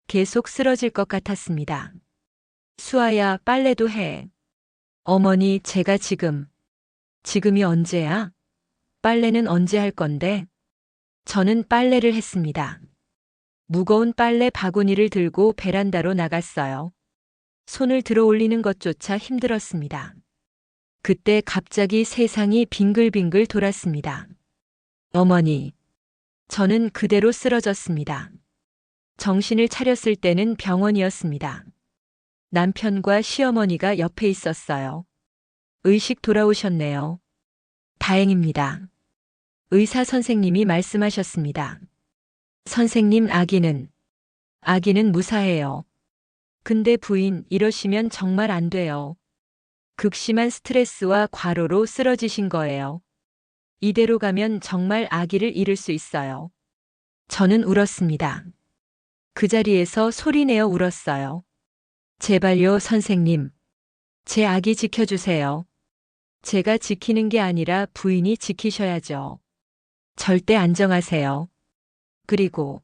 계속 쓰러질 것 같았습니다. 수아야, 빨래도 해. 어머니, 제가 지금이 언제야? 빨래는 언제 할 건데? 저는 빨래를 했습니다. 무거운 빨래 바구니를 들고 베란다로 나갔어요. 손을 들어 올리는 것조차 힘들었습니다. 그때 갑자기 세상이 빙글빙글 돌았습니다. 어머니, 저는 그대로 쓰러졌습니다. 정신을 차렸을 때는 병원이었습니다. 남편과 시어머니가 옆에 있었어요. 의식 돌아오셨네요. 다행입니다. 의사 선생님이 말씀하셨습니다. 선생님, 아기는 무사해요. 근데 부인, 이러시면 정말 안 돼요. 극심한 스트레스와 과로로 쓰러지신 거예요. 이대로 가면 정말 아기를 잃을 수 있어요. 저는 울었습니다. 그 자리에서 소리내어 울었어요. 제발요, 선생님. 제 아기 지켜주세요. 제가 지키는 게 아니라 부인이 지키셔야죠. 절대 안정하세요. 그리고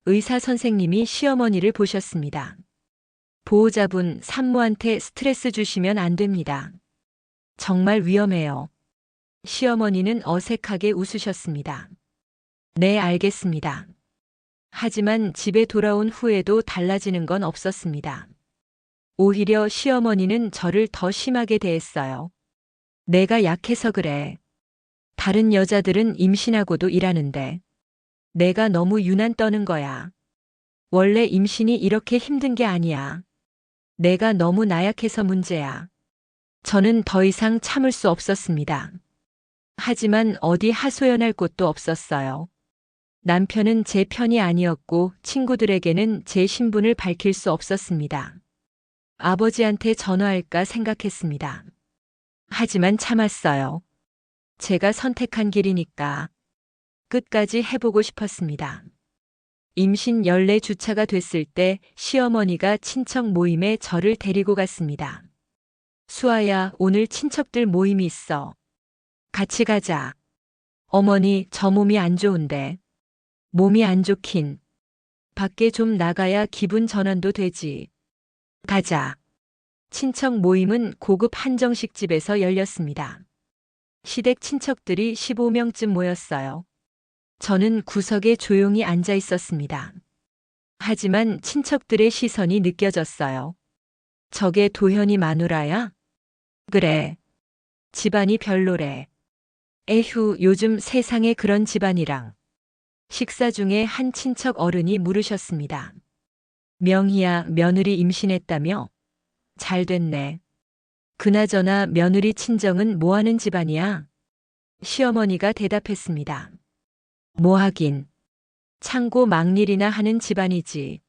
의사 선생님이 시어머니를 보셨습니다. 보호자분, 산모한테 스트레스 주시면 안 됩니다. 정말 위험해요. 시어머니는 어색하게 웃으셨습니다. 네, 알겠습니다. 하지만 집에 돌아온 후에도 달라지는 건 없었습니다. 오히려 시어머니는 저를 더 심하게 대했어요. 내가 약해서 그래. 다른 여자들은 임신하고도 일하는데 내가 너무 유난 떠는 거야. 원래 임신이 이렇게 힘든 게 아니야. 내가 너무 나약해서 문제야. 저는 더 이상 참을 수 없었습니다. 하지만 어디 하소연할 곳도 없었어요. 남편은 제 편이 아니었고 친구들에게는 제 신분을 밝힐 수 없었습니다. 아버지한테 전화할까 생각했습니다. 하지만 참았어요. 제가 선택한 길이니까 끝까지 해보고 싶었습니다. 임신 14주차가 됐을 때 시어머니가 친척 모임에 저를 데리고 갔습니다. 수아야, 오늘 친척들 모임이 있어. 같이 가자. 어머니, 저 몸이 안 좋은데. 몸이 안 좋긴. 밖에 좀 나가야 기분 전환도 되지. 가자. 친척 모임은 고급 한정식 집에서 열렸습니다. 시댁 친척들이 15명쯤 모였어요. 저는 구석에 조용히 앉아 있었습니다. 하지만 친척들의 시선이 느껴졌어요. 저게 도현이 마누라야? 그래. 집안이 별로래. 에휴, 요즘 세상에 그런 집안이랑. 식사 중에 한 친척 어른이 물으셨습니다. 명희야, 며느리 임신했다며? 잘 됐네. 그나저나 며느리 친정은 뭐 하는 집안이야? 시어머니가 대답했습니다. 뭐 하긴. 창고 막일이나 하는 집안이지.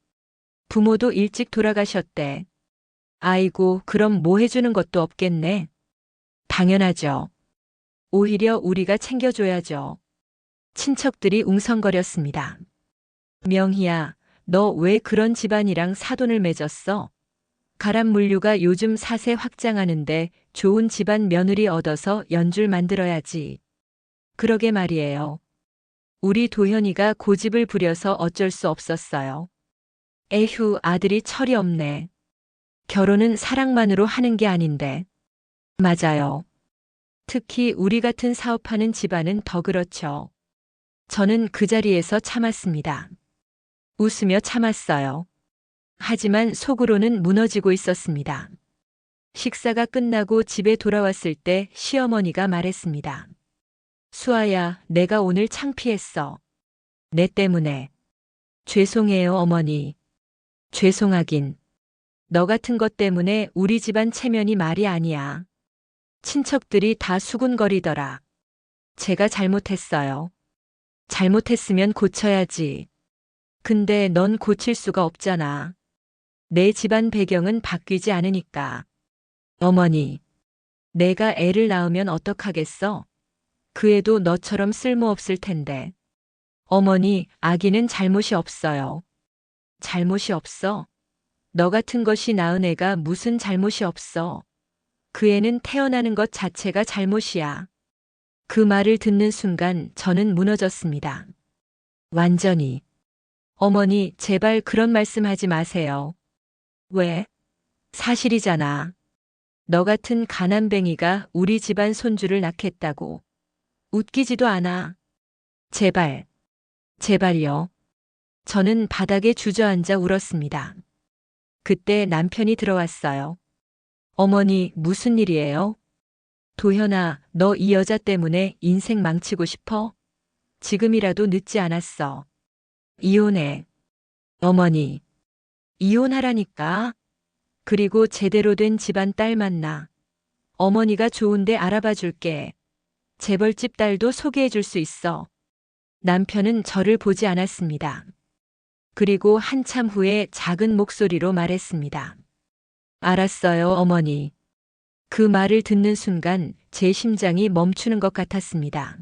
부모도 일찍 돌아가셨대. 아이고, 그럼 뭐 해주는 것도 없겠네. 당연하죠. 오히려 우리가 챙겨줘야죠. 친척들이 웅성거렸습니다. 명희야, 너 왜 그런 집안이랑 사돈을 맺었어? 가람 물류가 요즘 사세 확장하는데 좋은 집안 며느리 얻어서 연줄 만들어야지. 그러게 말이에요. 우리 도현이가 고집을 부려서 어쩔 수 없었어요. 에휴, 아들이 철이 없네. 결혼은 사랑만으로 하는 게 아닌데. 맞아요. 특히 우리 같은 사업하는 집안은 더 그렇죠. 저는 그 자리에서 참았습니다. 웃으며 참았어요. 하지만 속으로는 무너지고 있었습니다. 식사가 끝나고 집에 돌아왔을 때 시어머니가 말했습니다. 수아야, 내가 오늘 창피했어. 내 때문에. 죄송해요, 어머니. 죄송하긴. 너 같은 것 때문에 우리 집안 체면이 말이 아니야. 친척들이 다 수군거리더라. 제가 잘못했어요. 잘못했으면 고쳐야지. 근데 넌 고칠 수가 없잖아. 내 집안 배경은 바뀌지 않으니까. 어머니, 내가 애를 낳으면 어떡하겠어? 그 애도 너처럼 쓸모없을 텐데. 어머니, 아기는 잘못이 없어요. 잘못이 없어? 너 같은 것이 낳은 애가 무슨 잘못이 없어. 그 애는 태어나는 것 자체가 잘못이야. 그 말을 듣는 순간 저는 무너졌습니다. 완전히. 어머니, 제발 그런 말씀 하지 마세요. 왜? 사실이잖아. 너 같은 가난뱅이가 우리 집안 손주를 낳겠다고. 웃기지도 않아. 제발. 제발요. 저는 바닥에 주저앉아 울었습니다. 그때 남편이 들어왔어요. 어머니, 무슨 일이에요? 도현아, 너 이 여자 때문에 인생 망치고 싶어? 지금이라도 늦지 않았어. 이혼해. 어머니, 이혼하라니까. 그리고 제대로 된 집안 딸 만나. 어머니가 좋은데 알아봐 줄게. 재벌집 딸도 소개해 줄 수 있어. 남편은 저를 보지 않았습니다. 그리고 한참 후에 작은 목소리로 말했습니다. 알았어요, 어머니. 그 말을 듣는 순간 제 심장이 멈추는 것 같았습니다.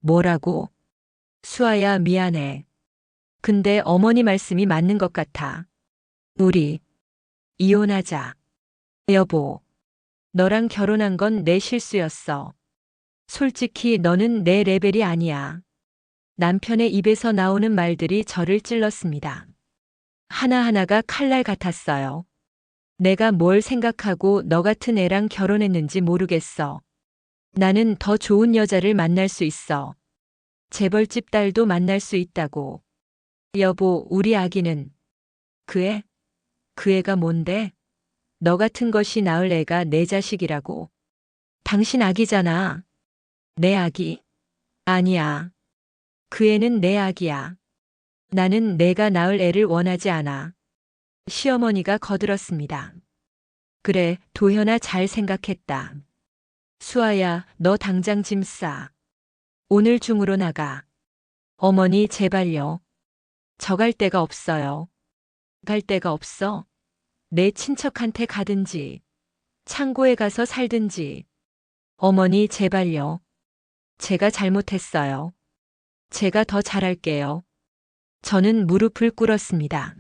뭐라고? 수아야, 미안해. 근데 어머니 말씀이 맞는 것 같아. 우리 이혼하자. 여보, 너랑 결혼한 건 내 실수였어. 솔직히 너는 내 레벨이 아니야. 남편의 입에서 나오는 말들이 저를 찔렀습니다. 하나하나가 칼날 같았어요. 내가 뭘 생각하고 너 같은 애랑 결혼했는지 모르겠어. 나는 더 좋은 여자를 만날 수 있어. 재벌집 딸도 만날 수 있다고. 여보, 우리 아기는. 그 애? 그 애가 뭔데? 너 같은 것이 낳을 애가 내 자식이라고. 당신 아기잖아. 내 아기. 아니야. 그 애는 내 아기야. 나는 내가 낳을 애를 원하지 않아. 시어머니가 거들었습니다. 그래, 도현아, 잘 생각했다. 수아야, 너 당장 짐 싸. 오늘 중으로 나가. 어머니, 제발요. 저 갈 데가 없어요. 갈 데가 없어? 내 친척한테 가든지, 창고에 가서 살든지. 어머니, 제발요. 제가 잘못했어요. 제가 더 잘할게요. 저는 무릎을 꿇었습니다.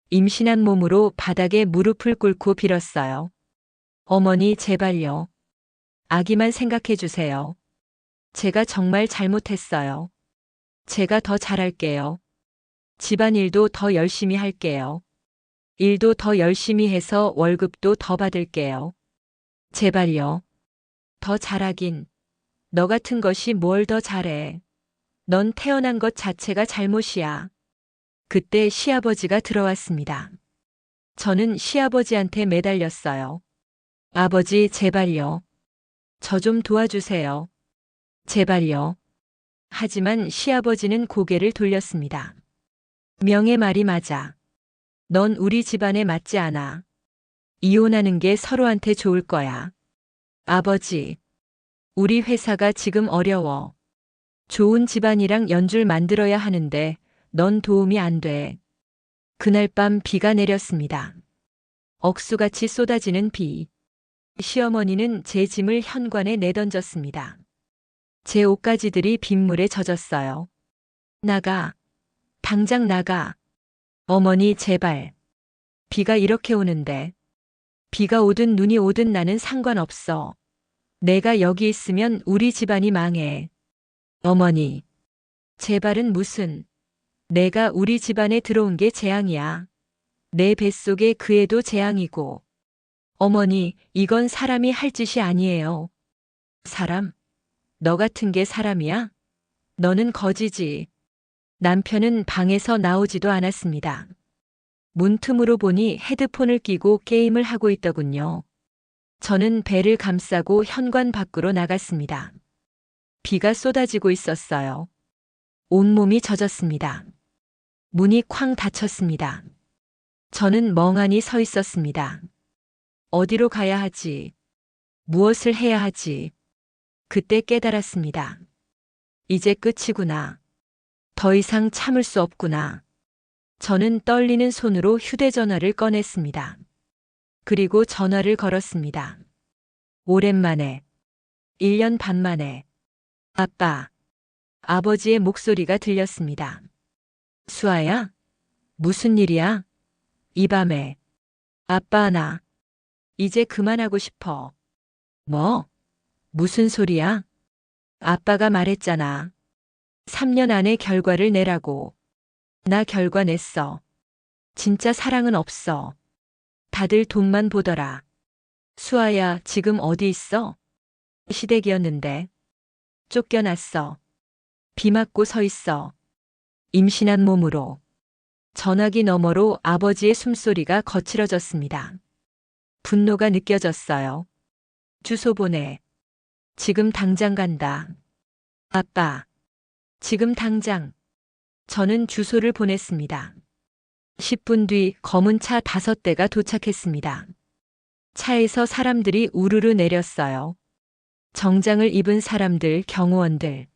임신한 몸으로 바닥에 무릎을 꿇고 빌었어요. 어머니, 제발요. 아기만 생각해 주세요. 제가 정말 잘못했어요. 제가 더 잘할게요. 집안일도 더 열심히 할게요. 일도 더 열심히 해서 월급도 더 받을게요. 제발요. 더 잘하긴. 너 같은 것이 뭘 더 잘해. 넌 태어난 것 자체가 잘못이야. 그때 시아버지가 들어왔습니다. 저는 시아버지한테 매달렸어요. 아버지, 제발요. 저 좀 도와주세요. 제발요. 하지만 시아버지는 고개를 돌렸습니다. 명의 말이 맞아. 넌 우리 집안에 맞지 않아. 이혼하는 게 서로한테 좋을 거야. 아버지, 우리 회사가 지금 어려워. 좋은 집안이랑 연줄 만들어야 하는데 넌 도움이 안 돼. 그날 밤 비가 내렸습니다. 억수같이 쏟아지는 비. 시어머니는 제 짐을 현관에 내던졌습니다. 제 옷가지들이 빗물에 젖었어요. 나가. 당장 나가. 어머니, 제발. 비가 이렇게 오는데. 비가 오든 눈이 오든 나는 상관없어. 내가 여기 있으면 우리 집안이 망해. 어머니. 제발은 무슨. 내가 우리 집안에 들어온 게 재앙이야. 내 뱃속에 그 애도 재앙이고. 어머니, 이건 사람이 할 짓이 아니에요. 사람? 너 같은 게 사람이야? 너는 거지지. 남편은 방에서 나오지도 않았습니다. 문틈으로 보니 헤드폰을 끼고 게임을 하고 있더군요. 저는 배를 감싸고 현관 밖으로 나갔습니다. 비가 쏟아지고 있었어요. 온몸이 젖었습니다. 문이 쾅 닫혔습니다. 저는 멍하니 서 있었습니다. 어디로 가야 하지? 무엇을 해야 하지? 그때 깨달았습니다. 이제 끝이구나. 더 이상 참을 수 없구나. 저는 떨리는 손으로 휴대전화를 꺼냈습니다. 그리고 전화를 걸었습니다. 오랜만에, 1년 반 만에. 아빠, 아버지의 목소리가 들렸습니다. 수아야? 무슨 일이야? 이 밤에. 아빠, 나 이제 그만하고 싶어. 뭐? 무슨 소리야? 아빠가 말했잖아. 3년 안에 결과를 내라고. 나 결과 냈어. 진짜 사랑은 없어. 다들 돈만 보더라. 수아야, 지금 어디 있어? 시댁이었는데. 쫓겨났어. 비 맞고 서 있어. 임신한 몸으로. 전화기 너머로 아버지의 숨소리가 거칠어졌습니다. 분노가 느껴졌어요. 주소 보내. 지금 당장 간다. 아빠. 지금 당장. 저는 주소를 보냈습니다. 10분 뒤 검은 차 5대가 도착했습니다. 차에서 사람들이 우르르 내렸어요. 정장을 입은 사람들, 경호원들.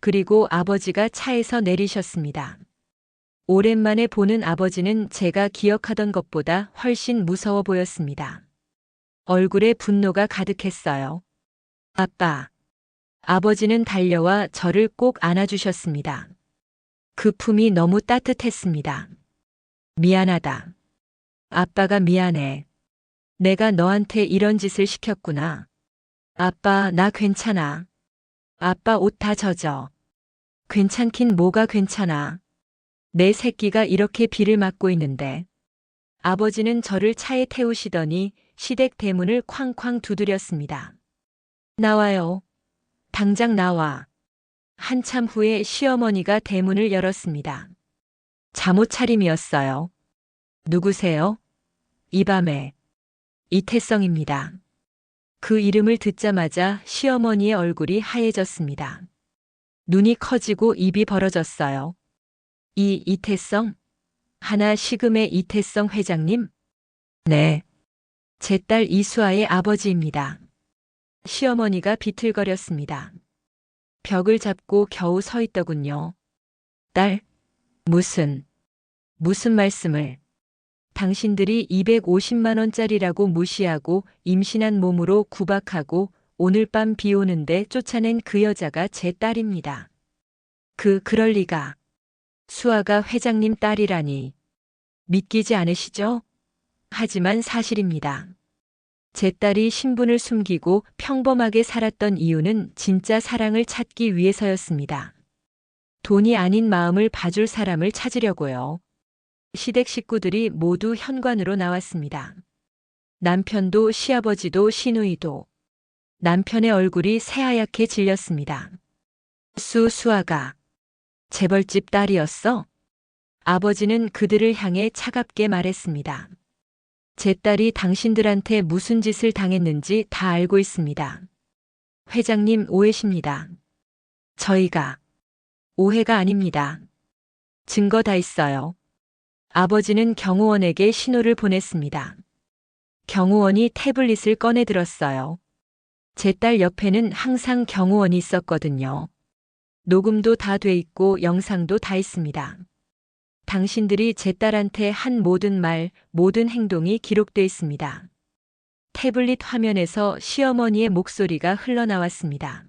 그리고 아버지가 차에서 내리셨습니다. 오랜만에 보는 아버지는 제가 기억하던 것보다 훨씬 무서워 보였습니다. 얼굴에 분노가 가득했어요. 아빠. 아버지는 달려와 저를 꼭 안아주셨습니다. 그 품이 너무 따뜻했습니다. 미안하다. 아빠가 미안해. 내가 너한테 이런 짓을 시켰구나. 아빠, 나 괜찮아. 아빠 옷 다 젖어. 괜찮긴 뭐가 괜찮아. 내 새끼가 이렇게 비를 맞고 있는데. 아버지는 저를 차에 태우시더니 시댁 대문을 쾅쾅 두드렸습니다. 나와요. 당장 나와. 한참 후에 시어머니가 대문을 열었습니다. 잠옷 차림이었어요. 누구세요? 이 밤에. 이태성입니다. 그 이름을 듣자마자 시어머니의 얼굴이 하얘졌습니다. 눈이 커지고 입이 벌어졌어요. 이태성? 하나 식음의 이태성 회장님? 네. 제 딸 이수아의 아버지입니다. 시어머니가 비틀거렸습니다. 벽을 잡고 겨우 서 있더군요. 딸, 무슨 말씀을. 당신들이 250만 원짜리라고 무시하고 임신한 몸으로 구박하고 오늘 밤 비 오는데 쫓아낸 그 여자가 제 딸입니다. 그럴 리가. 수아가 회장님 딸이라니. 믿기지 않으시죠? 하지만 사실입니다. 제 딸이 신분을 숨기고 평범하게 살았던 이유는 진짜 사랑을 찾기 위해서였습니다. 돈이 아닌 마음을 봐줄 사람을 찾으려고요. 시댁 식구들이 모두 현관으로 나왔습니다. 남편도 시아버지도 시누이도. 남편의 얼굴이 새하얗게 질렸습니다. 수아가 재벌집 딸이었어? 아버지는 그들을 향해 차갑게 말했습니다. 제 딸이 당신들한테 무슨 짓을 당했는지 다 알고 있습니다. 회장님 오해십니다. 저희가. 오해가 아닙니다. 증거 다 있어요. 아버지는 경호원에게 신호를 보냈습니다. 경호원이 태블릿을 꺼내 들었어요. 제 딸 옆에는 항상 경호원이 있었거든요. 녹음도 다 돼 있고 영상도 다 있습니다. 당신들이 제 딸한테 한 모든 말, 모든 행동이 기록돼 있습니다. 태블릿 화면에서 시어머니의 목소리가 흘러나왔습니다.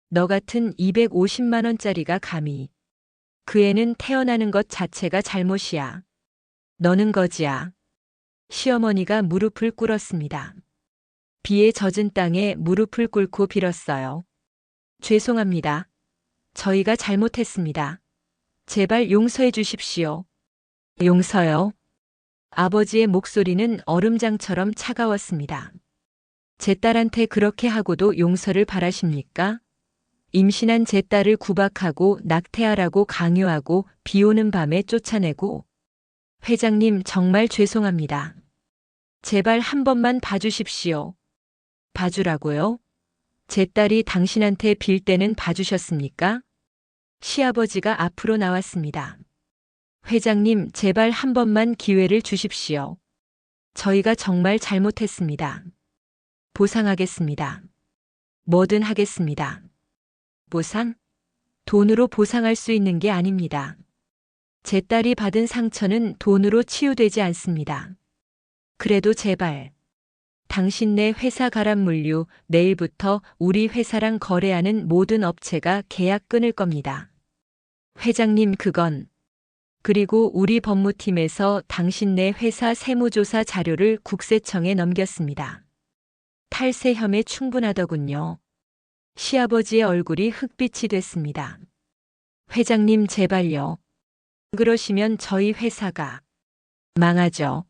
너 같은 250만 원짜리가 감히. 그 애는 태어나는 것 자체가 잘못이야. 너는 거지야. 시어머니가 무릎을 꿇었습니다. 비에 젖은 땅에 무릎을 꿇고 빌었어요. 죄송합니다. 저희가 잘못했습니다. 제발 용서해 주십시오. 용서요? 아버지의 목소리는 얼음장처럼 차가웠습니다. 제 딸한테 그렇게 하고도 용서를 바라십니까? 임신한 제 딸을 구박하고 낙태하라고 강요하고 비 오는 밤에 쫓아내고. 회장님 정말 죄송합니다. 제발 한 번만 봐주십시오. 봐주라고요? 제 딸이 당신한테 빌 때는 봐주셨습니까? 시아버지가 앞으로 나왔습니다. 회장님 제발 한 번만 기회를 주십시오. 저희가 정말 잘못했습니다. 보상하겠습니다. 뭐든 하겠습니다. 보상? 돈으로 보상할 수 있는 게 아닙니다. 제 딸이 받은 상처는 돈으로 치유되지 않습니다. 그래도 제발. 당신네 회사 가란 물류 내일부터 우리 회사랑 거래하는 모든 업체가 계약 끊을 겁니다. 회장님 그건. 그리고 우리 법무팀에서 당신네 회사 세무조사 자료를 국세청에 넘겼습니다. 탈세 혐의 충분하더군요. 시아버지의 얼굴이 흑빛이 됐습니다. 회장님 제발요. 그러시면 저희 회사가 망하죠.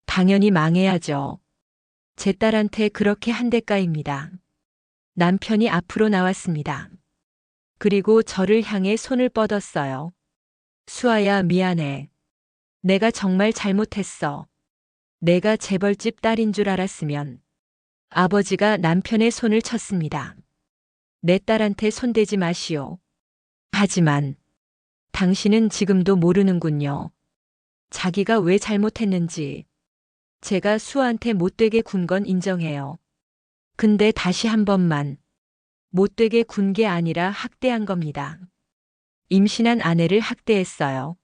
당연히 망해야죠. 제 딸한테 그렇게 한 대가입니다. 남편이 앞으로 나왔습니다. 그리고 저를 향해 손을 뻗었어요. 수아야 미안해. 내가 정말 잘못했어. 내가 재벌집 딸인 줄 알았으면. 아버지가 남편의 손을 쳤습니다. 내 딸한테 손대지 마시오. 하지만 당신은 지금도 모르는군요. 자기가 왜 잘못했는지. 제가 수아한테 못되게 군 건 인정해요. 근데 다시 한 번만 못되게 군 게 아니라 학대한 겁니다. 임신한 아내를 학대했어요.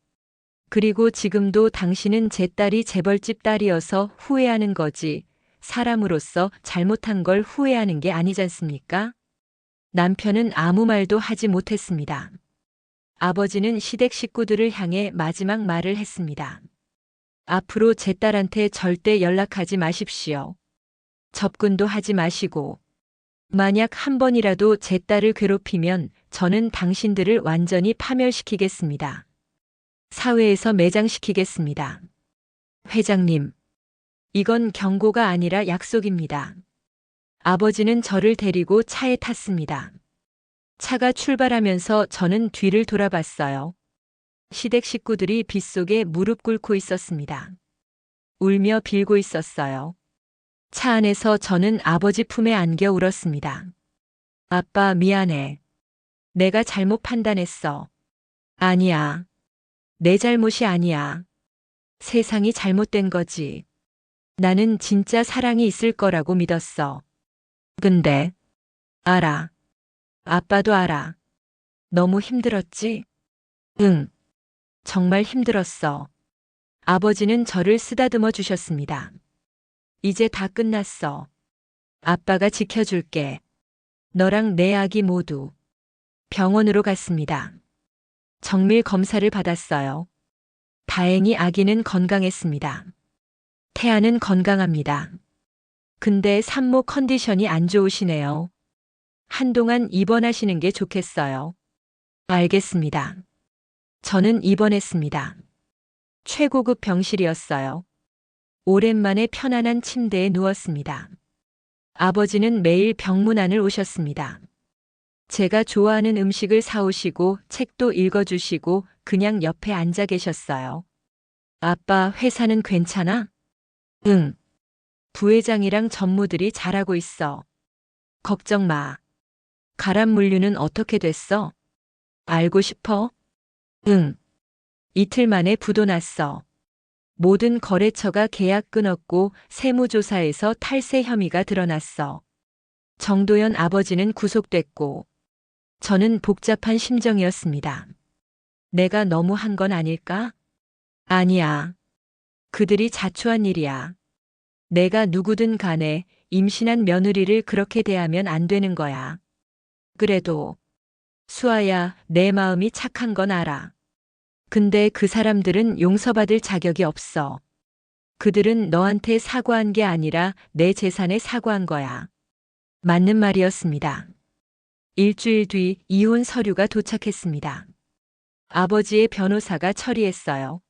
그리고 지금도 당신은 제 딸이 재벌집 딸이어서 후회하는 거지, 사람으로서 잘못한 걸 후회하는 게 아니지 않습니까? 남편은 아무 말도 하지 못했습니다. 아버지는 시댁 식구들을 향해 마지막 말을 했습니다. 앞으로 제 딸한테 절대 연락하지 마십시오. 접근도 하지 마시고, 만약 한 번이라도 제 딸을 괴롭히면 저는 당신들을 완전히 파멸시키겠습니다. 사회에서 매장시키겠습니다. 회장님, 이건 경고가 아니라 약속입니다. 아버지는 저를 데리고 차에 탔습니다. 차가 출발하면서 저는 뒤를 돌아봤어요. 시댁 식구들이 빗속에 무릎 꿇고 있었습니다. 울며 빌고 있었어요. 차 안에서 저는 아버지 품에 안겨 울었습니다. 아빠, 미안해. 내가 잘못 판단했어. 아니야. 내 잘못이 아니야. 세상이 잘못된 거지. 나는 진짜 사랑이 있을 거라고 믿었어. 근데, 알아. 아빠도 알아. 너무 힘들었지? 응. 정말 힘들었어. 아버지는 저를 쓰다듬어 주셨습니다. 이제 다 끝났어. 아빠가 지켜줄게. 너랑 내 아기 모두. 병원으로 갔습니다. 정밀 검사를 받았어요. 다행히 아기는 건강했습니다. 태아는 건강합니다. 근데 산모 컨디션이 안 좋으시네요. 한동안 입원하시는 게 좋겠어요. 알겠습니다. 저는 입원했습니다. 최고급 병실이었어요. 오랜만에 편안한 침대에 누웠습니다. 아버지는 매일 병문안을 오셨습니다. 제가 좋아하는 음식을 사오시고 책도 읽어주시고 그냥 옆에 앉아 계셨어요. 아빠, 회사는 괜찮아? 응. 부회장이랑 전무들이 잘하고 있어. 걱정 마. 가람 물류는 어떻게 됐어? 알고 싶어? 응. 이틀 만에 부도 났어. 모든 거래처가 계약 끊었고 세무조사에서 탈세 혐의가 드러났어. 정도연 아버지는 구속됐고 저는 복잡한 심정이었습니다. 내가 너무 한 건 아닐까? 아니야. 그들이 자초한 일이야. 내가 누구든 간에 임신한 며느리를 그렇게 대하면 안 되는 거야. 그래도 수아야, 내 마음이 착한 건 알아. 근데 그 사람들은 용서받을 자격이 없어. 그들은 너한테 사과한 게 아니라 내 재산에 사과한 거야. 맞는 말이었습니다. 일주일 뒤 이혼 서류가 도착했습니다. 아버지의 변호사가 처리했어요.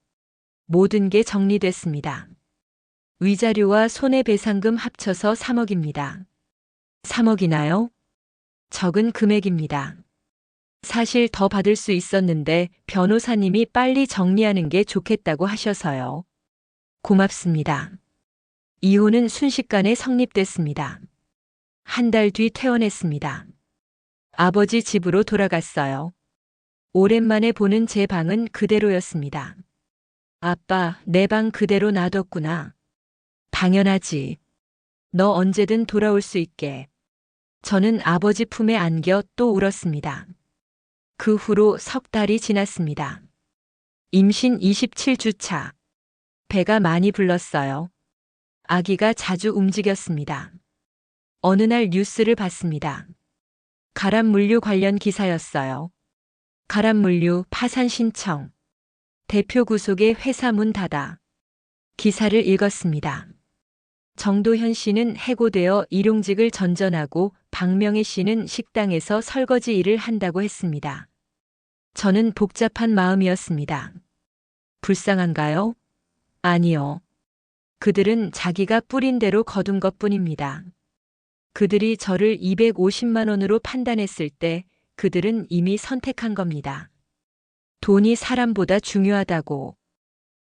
모든 게 정리됐습니다. 위자료와 손해배상금 합쳐서 3억입니다. 3억이나요? 적은 금액입니다. 사실 더 받을 수 있었는데 변호사님이 빨리 정리하는 게 좋겠다고 하셔서요. 고맙습니다. 이혼은 순식간에 성립됐습니다. 한 달 뒤 퇴원했습니다. 아버지 집으로 돌아갔어요. 오랜만에 보는 제 방은 그대로였습니다. 아빠, 내 방 그대로 놔뒀구나. 당연하지. 너 언제든 돌아올 수 있게. 저는 아버지 품에 안겨 또 울었습니다. 그 후로 석 달이 지났습니다. 임신 27주차. 배가 많이 불렀어요. 아기가 자주 움직였습니다. 어느 날 뉴스를 봤습니다. 가람물류 관련 기사였어요. 가람물류 파산 신청. 대표 구속에 회사 문 닫아. 기사를 읽었습니다. 정도현 씨는 해고되어 일용직을 전전하고 박명애 씨는 식당에서 설거지 일을 한다고 했습니다. 저는 복잡한 마음이었습니다. 불쌍한가요? 아니요. 그들은 자기가 뿌린 대로 거둔 것뿐입니다. 그들이 저를 250만 원으로 판단했을 때 그들은 이미 선택한 겁니다. 돈이 사람보다 중요하다고.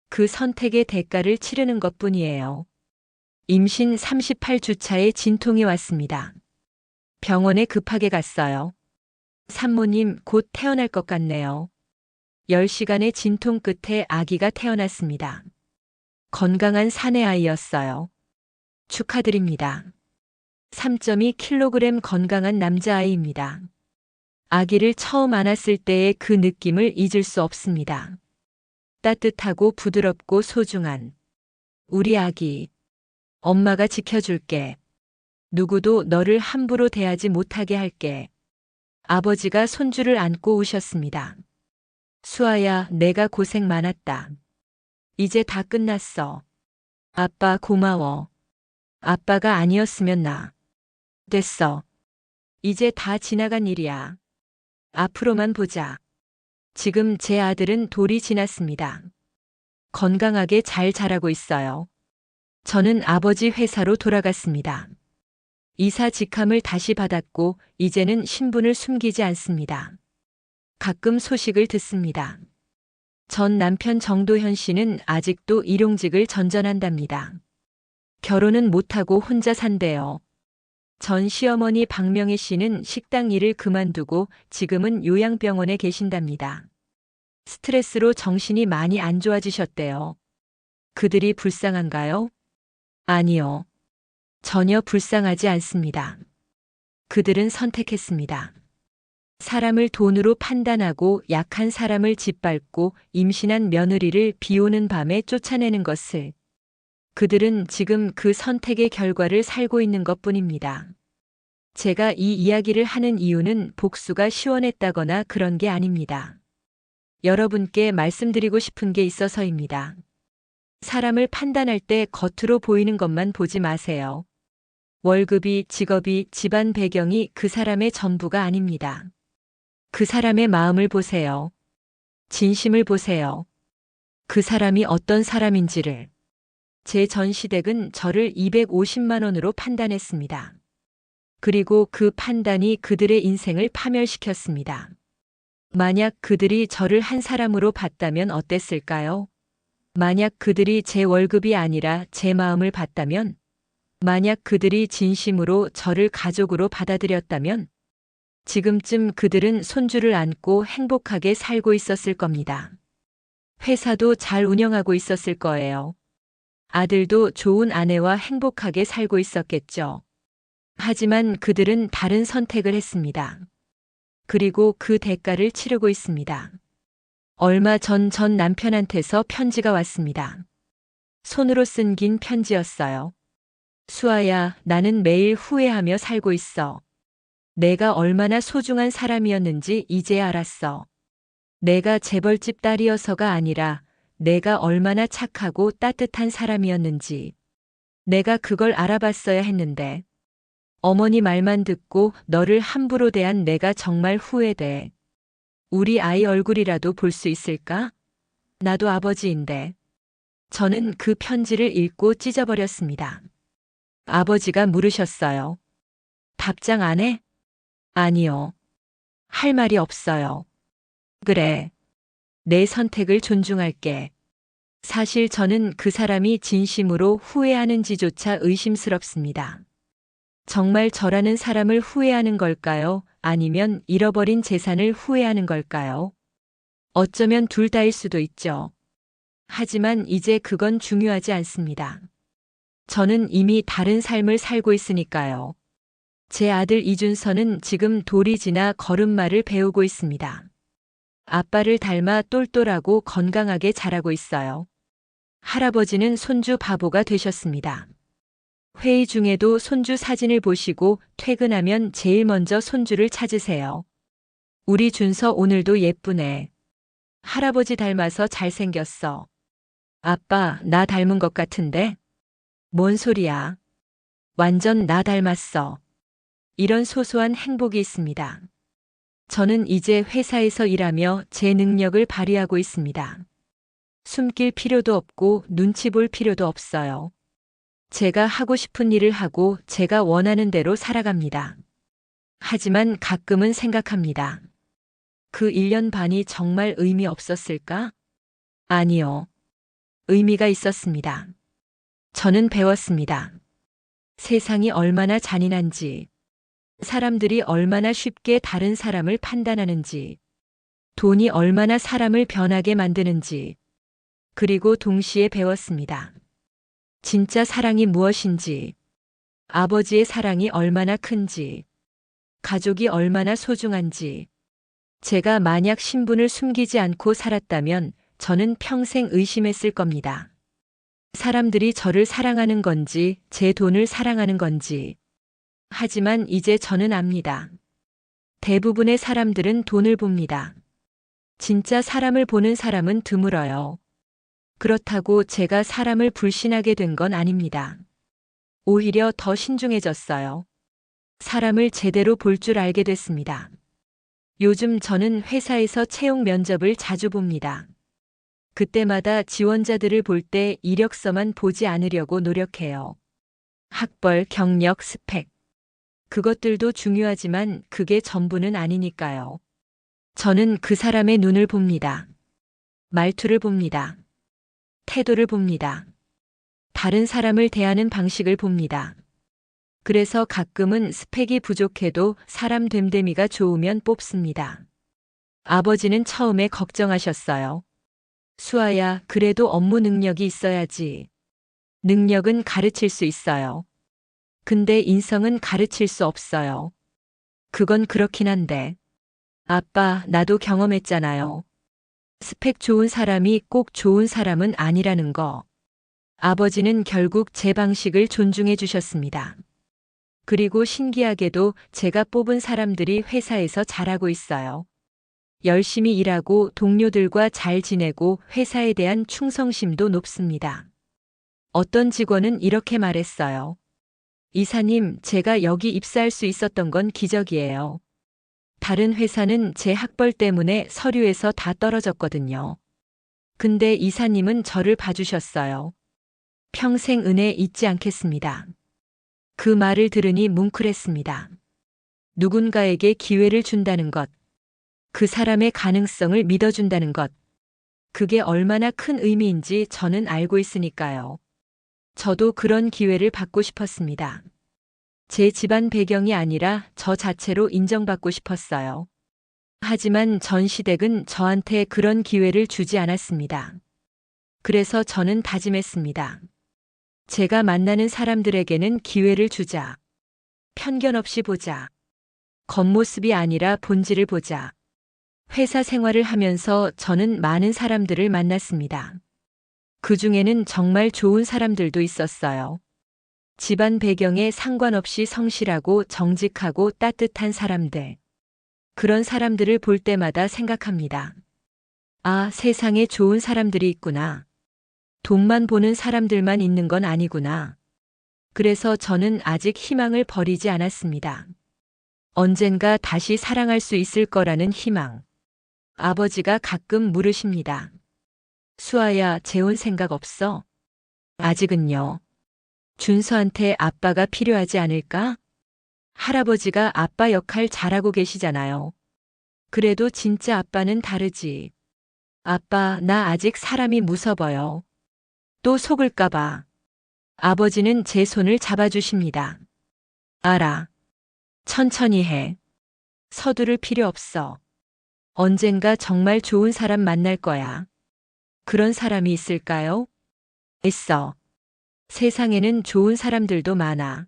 그 선택의 대가를 치르는 것뿐이에요. 임신 38주차에 진통이 왔습니다. 병원에 급하게 갔어요. 산모님 곧 태어날 것 같네요. 10시간의 진통 끝에 아기가 태어났습니다. 건강한 사내 아이였어요. 축하드립니다. 3.2kg 건강한 남자아이입니다. 아기를 처음 안았을 때의 그 느낌을 잊을 수 없습니다. 따뜻하고 부드럽고 소중한 우리 아기. 엄마가 지켜줄게. 누구도 너를 함부로 대하지 못하게 할게. 아버지가 손주를 안고 우셨습니다. 수아야, 내가 고생 많았다. 이제 다 끝났어. 아빠 고마워. 아빠가 아니었으면 나. 됐어. 이제 다 지나간 일이야. 앞으로만 보자. 지금 제 아들은 돌이 지났습니다. 건강하게 잘 자라고 있어요. 저는 아버지 회사로 돌아갔습니다. 이사 직함을 다시 받았고 이제는 신분을 숨기지 않습니다. 가끔 소식을 듣습니다. 전 남편 정도현 씨는 아직도 일용직을 전전한답니다. 결혼은 못하고 혼자 산대요. 전 시어머니 박명희 씨는 식당 일을 그만두고 지금은 요양병원에 계신답니다. 스트레스로 정신이 많이 안 좋아지셨대요. 그들이 불쌍한가요? 아니요. 전혀 불쌍하지 않습니다. 그들은 선택했습니다. 사람을 돈으로 판단하고 약한 사람을 짓밟고 임신한 며느리를 비 오는 밤에 쫓아내는 것을. 그들은 지금 그 선택의 결과를 살고 있는 것뿐입니다. 제가 이 이야기를 하는 이유는 복수가 시원했다거나 그런 게 아닙니다. 여러분께 말씀드리고 싶은 게 있어서입니다. 사람을 판단할 때 겉으로 보이는 것만 보지 마세요. 월급이, 직업이, 집안 배경이 그 사람의 전부가 아닙니다. 그 사람의 마음을 보세요. 진심을 보세요. 그 사람이 어떤 사람인지를. 제 전 시댁은 저를 250만 원으로 판단했습니다. 그리고 그 판단이 그들의 인생을 파멸시켰습니다. 만약 그들이 저를 한 사람으로 봤다면 어땠을까요? 만약 그들이 제 월급이 아니라 제 마음을 봤다면? 만약 그들이 진심으로 저를 가족으로 받아들였다면? 지금쯤 그들은 손주를 안고 행복하게 살고 있었을 겁니다. 회사도 잘 운영하고 있었을 거예요. 아들도 좋은 아내와 행복하게 살고 있었겠죠. 하지만 그들은 다른 선택을 했습니다. 그리고 그 대가를 치르고 있습니다. 얼마 전 남편한테서 편지가 왔습니다. 손으로 쓴 긴 편지였어요. 수아야, 나는 매일 후회하며 살고 있어. 내가 얼마나 소중한 사람이었는지 이제 알았어. 내가 재벌집 딸이어서가 아니라 내가 얼마나 착하고 따뜻한 사람이었는지. 내가 그걸 알아봤어야 했는데. 어머니 말만 듣고 너를 함부로 대한 내가 정말 후회돼. 우리 아이 얼굴이라도 볼 수 있을까? 나도 아버지인데. 저는 그 편지를 읽고 찢어버렸습니다. 아버지가 물으셨어요. 답장 안 해? 아니요. 할 말이 없어요. 그래. 내 선택을 존중할게. 사실 저는 그 사람이 진심으로 후회하는지조차 의심스럽습니다. 정말 저라는 사람을 후회하는 걸까요? 아니면 잃어버린 재산을 후회하는 걸까요? 어쩌면 둘 다일 수도 있죠. 하지만 이제 그건 중요하지 않습니다. 저는 이미 다른 삶을 살고 있으니까요. 제 아들 이준서는 지금 돌이 지나 걸음마를 배우고 있습니다. 아빠를 닮아 똘똘하고 건강하게 자라고 있어요. 할아버지는 손주 바보가 되셨습니다. 회의 중에도 손주 사진을 보시고 퇴근하면 제일 먼저 손주를 찾으세요. 우리 준서 오늘도 예쁘네. 할아버지 닮아서 잘생겼어. 아빠, 나 닮은 것 같은데? 뭔 소리야? 완전 나 닮았어. 이런 소소한 행복이 있습니다. 저는 이제 회사에서 일하며 제 능력을 발휘하고 있습니다. 숨길 필요도 없고 눈치 볼 필요도 없어요. 제가 하고 싶은 일을 하고 제가 원하는 대로 살아갑니다. 하지만 가끔은 생각합니다. 그 1년 반이 정말 의미 없었을까? 아니요. 의미가 있었습니다. 저는 배웠습니다. 세상이 얼마나 잔인한지, 사람들이 얼마나 쉽게 다른 사람을 판단하는지, 돈이 얼마나 사람을 변하게 만드는지, 그리고 동시에 배웠습니다. 진짜 사랑이 무엇인지, 아버지의 사랑이 얼마나 큰지, 가족이 얼마나 소중한지, 제가 만약 신분을 숨기지 않고 살았다면 저는 평생 의심했을 겁니다. 사람들이 저를 사랑하는 건지, 제 돈을 사랑하는 건지. 하지만 이제 저는 압니다. 대부분의 사람들은 돈을 봅니다. 진짜 사람을 보는 사람은 드물어요. 그렇다고 제가 사람을 불신하게 된 건 아닙니다. 오히려 더 신중해졌어요. 사람을 제대로 볼 줄 알게 됐습니다. 요즘 저는 회사에서 채용 면접을 자주 봅니다. 그때마다 지원자들을 볼 때 이력서만 보지 않으려고 노력해요. 학벌, 경력, 스펙. 그것들도 중요하지만 그게 전부는 아니니까요. 저는 그 사람의 눈을 봅니다. 말투를 봅니다. 태도를 봅니다. 다른 사람을 대하는 방식을 봅니다. 그래서 가끔은 스펙이 부족해도 사람 됨됨이가 좋으면 뽑습니다. 아버지는 처음에 걱정하셨어요. 수아야, 그래도 업무 능력이 있어야지. 능력은 가르칠 수 있어요. 근데 인성은 가르칠 수 없어요. 그건 그렇긴 한데. 아빠, 나도 경험했잖아요. 스펙 좋은 사람이 꼭 좋은 사람은 아니라는 거. 아버지는 결국 제 방식을 존중해 주셨습니다. 그리고 신기하게도 제가 뽑은 사람들이 회사에서 잘하고 있어요. 열심히 일하고 동료들과 잘 지내고 회사에 대한 충성심도 높습니다. 어떤 직원은 이렇게 말했어요. 이사님, 제가 여기 입사할 수 있었던 건 기적이에요. 다른 회사는 제 학벌 때문에 서류에서 다 떨어졌거든요. 근데 이사님은 저를 봐주셨어요. 평생 은혜 잊지 않겠습니다. 그 말을 들으니 뭉클했습니다. 누군가에게 기회를 준다는 것, 그 사람의 가능성을 믿어준다는 것, 그게 얼마나 큰 의미인지 저는 알고 있으니까요. 저도 그런 기회를 받고 싶었습니다. 제 집안 배경이 아니라 저 자체로 인정받고 싶었어요. 하지만 전 시댁은 저한테 그런 기회를 주지 않았습니다. 그래서 저는 다짐했습니다. 제가 만나는 사람들에게는 기회를 주자. 편견 없이 보자. 겉모습이 아니라 본질을 보자. 회사 생활을 하면서 저는 많은 사람들을 만났습니다. 그 중에는 정말 좋은 사람들도 있었어요. 집안 배경에 상관없이 성실하고 정직하고 따뜻한 사람들. 그런 사람들을 볼 때마다 생각합니다. 아, 세상에 좋은 사람들이 있구나. 돈만 보는 사람들만 있는 건 아니구나. 그래서 저는 아직 희망을 버리지 않았습니다. 언젠가 다시 사랑할 수 있을 거라는 희망. 아버지가 가끔 물으십니다. 수아야, 재혼 생각 없어? 아직은요. 준서한테 아빠가 필요하지 않을까? 할아버지가 아빠 역할 잘하고 계시잖아요. 그래도 진짜 아빠는 다르지. 아빠, 나 아직 사람이 무서워요. 또 속을까봐. 아버지는 제 손을 잡아주십니다. 알아. 천천히 해. 서두를 필요 없어. 언젠가 정말 좋은 사람 만날 거야. 그런 사람이 있을까요? 있어. 세상에는 좋은 사람들도 많아.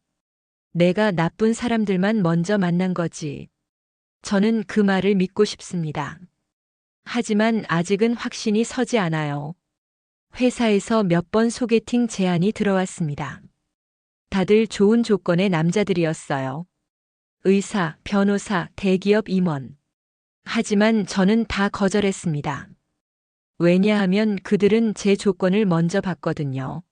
내가 나쁜 사람들만 먼저 만난 거지. 저는 그 말을 믿고 싶습니다. 하지만 아직은 확신이 서지 않아요. 회사에서 몇 번 소개팅 제안이 들어왔습니다. 다들 좋은 조건의 남자들이었어요. 의사, 변호사, 대기업 임원. 하지만 저는 다 거절했습니다. 왜냐하면 그들은 제 조건을 먼저 봤거든요.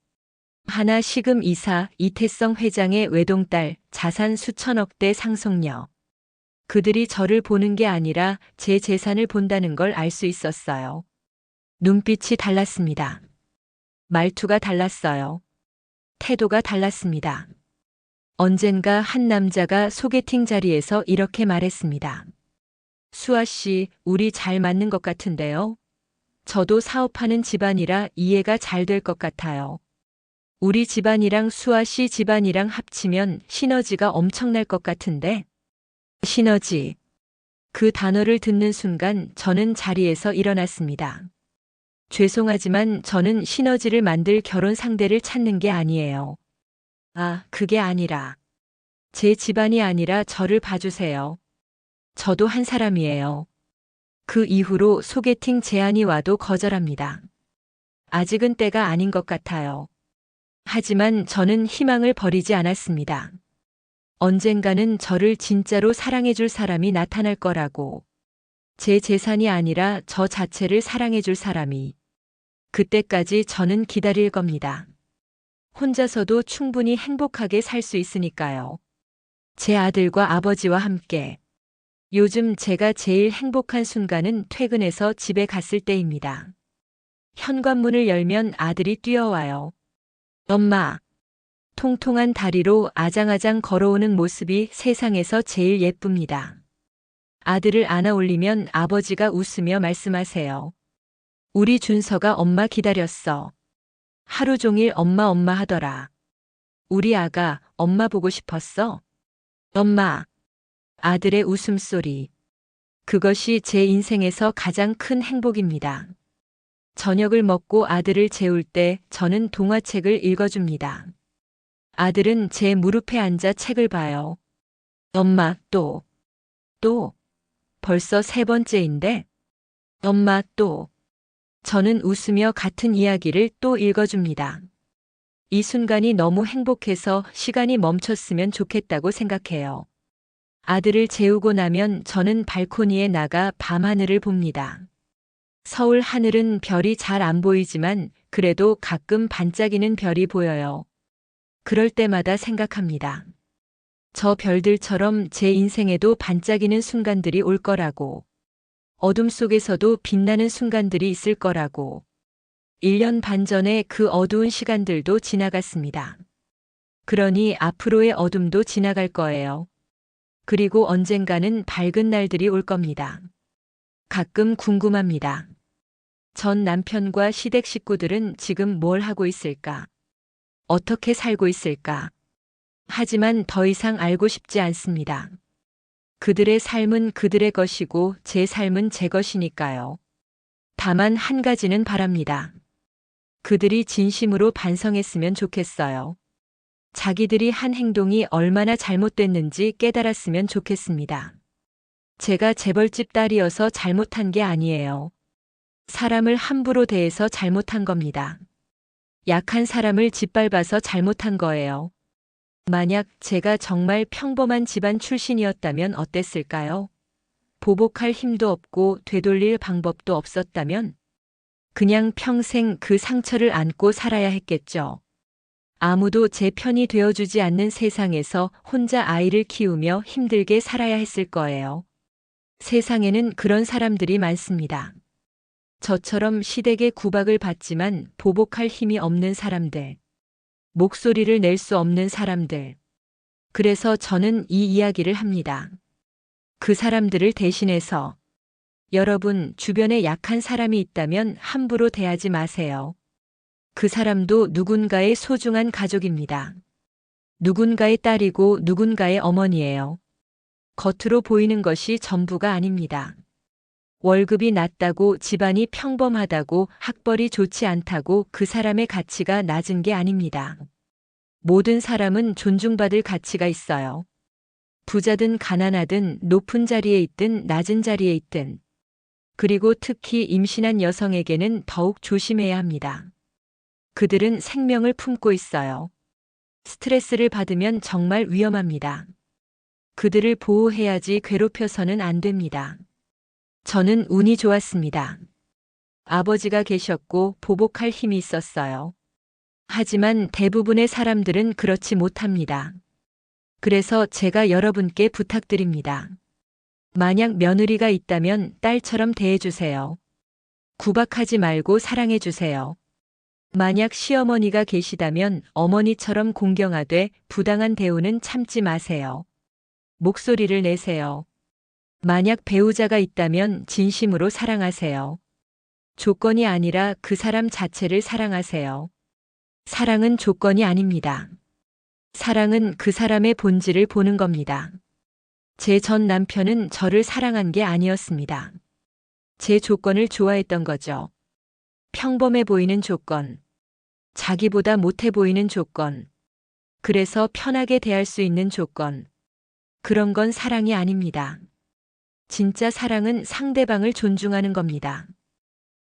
하나 시금 이사, 이태성 회장의 외동딸, 자산 수천억대 상속녀. 그들이 저를 보는 게 아니라 제 재산을 본다는 걸 알 수 있었어요. 눈빛이 달랐습니다. 말투가 달랐어요. 태도가 달랐습니다. 언젠가 한 남자가 소개팅 자리에서 이렇게 말했습니다. 수아 씨, 우리 잘 맞는 것 같은데요? 저도 사업하는 집안이라 이해가 잘 될 것 같아요. 우리 집안이랑 수아 씨 집안이랑 합치면 시너지가 엄청날 것 같은데? 시너지. 그 단어를 듣는 순간 저는 자리에서 일어났습니다. 죄송하지만 저는 시너지를 만들 결혼 상대를 찾는 게 아니에요. 아, 그게 아니라. 제 집안이 아니라 저를 봐주세요. 저도 한 사람이에요. 그 이후로 소개팅 제안이 와도 거절합니다. 아직은 때가 아닌 것 같아요. 하지만 저는 희망을 버리지 않았습니다. 언젠가는 저를 진짜로 사랑해줄 사람이 나타날 거라고. 제 재산이 아니라 저 자체를 사랑해줄 사람이. 그때까지 저는 기다릴 겁니다. 혼자서도 충분히 행복하게 살 수 있으니까요. 제 아들과 아버지와 함께. 요즘 제가 제일 행복한 순간은 퇴근해서 집에 갔을 때입니다. 현관문을 열면 아들이 뛰어와요. 엄마. 통통한 다리로 아장아장 걸어오는 모습이 세상에서 제일 예쁩니다. 아들을 안아 올리면 아버지가 웃으며 말씀하세요. 우리 준서가 엄마 기다렸어. 하루 종일 엄마 엄마 하더라. 우리 아가 엄마 보고 싶었어? 엄마. 아들의 웃음소리. 그것이 제 인생에서 가장 큰 행복입니다. 저녁을 먹고 아들을 재울 때 저는 동화책을 읽어줍니다. 아들은 제 무릎에 앉아 책을 봐요. 엄마, 또. 벌써 세 번째인데? 엄마, 또. 저는 웃으며 같은 이야기를 또 읽어줍니다. 이 순간이 너무 행복해서 시간이 멈췄으면 좋겠다고 생각해요. 아들을 재우고 나면 저는 발코니에 나가 밤하늘을 봅니다. 서울 하늘은 별이 잘 안 보이지만 그래도 가끔 반짝이는 별이 보여요. 그럴 때마다 생각합니다. 저 별들처럼 제 인생에도 반짝이는 순간들이 올 거라고. 어둠 속에서도 빛나는 순간들이 있을 거라고. 1년 반 전에 그 어두운 시간들도 지나갔습니다. 그러니 앞으로의 어둠도 지나갈 거예요. 그리고 언젠가는 밝은 날들이 올 겁니다. 가끔 궁금합니다. 전 남편과 시댁 식구들은 지금 뭘 하고 있을까? 어떻게 살고 있을까? 하지만 더 이상 알고 싶지 않습니다. 그들의 삶은 그들의 것이고 제 삶은 제 것이니까요. 다만 한 가지는 바랍니다. 그들이 진심으로 반성했으면 좋겠어요. 자기들이 한 행동이 얼마나 잘못됐는지 깨달았으면 좋겠습니다. 제가 재벌집 딸이어서 잘못한 게 아니에요. 사람을 함부로 대해서 잘못한 겁니다. 약한 사람을 짓밟아서 잘못한 거예요. 만약 제가 정말 평범한 집안 출신이었다면 어땠을까요? 보복할 힘도 없고 되돌릴 방법도 없었다면 그냥 평생 그 상처를 안고 살아야 했겠죠. 아무도 제 편이 되어주지 않는 세상에서 혼자 아이를 키우며 힘들게 살아야 했을 거예요. 세상에는 그런 사람들이 많습니다. 저처럼 시댁의 구박을 받지만 보복할 힘이 없는 사람들. 목소리를 낼 수 없는 사람들. 그래서 저는 이 이야기를 합니다. 그 사람들을 대신해서 여러분 주변에 약한 사람이 있다면 함부로 대하지 마세요. 그 사람도 누군가의 소중한 가족입니다. 누군가의 딸이고 누군가의 어머니예요. 겉으로 보이는 것이 전부가 아닙니다. 월급이 낮다고 집안이 평범하다고 학벌이 좋지 않다고 그 사람의 가치가 낮은 게 아닙니다. 모든 사람은 존중받을 가치가 있어요. 부자든 가난하든 높은 자리에 있든 낮은 자리에 있든. 그리고 특히 임신한 여성에게는 더욱 조심해야 합니다. 그들은 생명을 품고 있어요. 스트레스를 받으면 정말 위험합니다. 그들을 보호해야지 괴롭혀서는 안 됩니다. 저는 운이 좋았습니다. 아버지가 계셨고 보복할 힘이 있었어요. 하지만 대부분의 사람들은 그렇지 못합니다. 그래서 제가 여러분께 부탁드립니다. 만약 며느리가 있다면 딸처럼 대해주세요. 구박하지 말고 사랑해주세요. 만약 시어머니가 계시다면 어머니처럼 공경하되 부당한 대우는 참지 마세요. 목소리를 내세요. 만약 배우자가 있다면 진심으로 사랑하세요. 조건이 아니라 그 사람 자체를 사랑하세요. 사랑은 조건이 아닙니다. 사랑은 그 사람의 본질을 보는 겁니다. 제 전 남편은 저를 사랑한 게 아니었습니다. 제 조건을 좋아했던 거죠. 평범해 보이는 조건. 자기보다 못해 보이는 조건. 그래서 편하게 대할 수 있는 조건. 그런 건 사랑이 아닙니다. 진짜 사랑은 상대방을 존중하는 겁니다.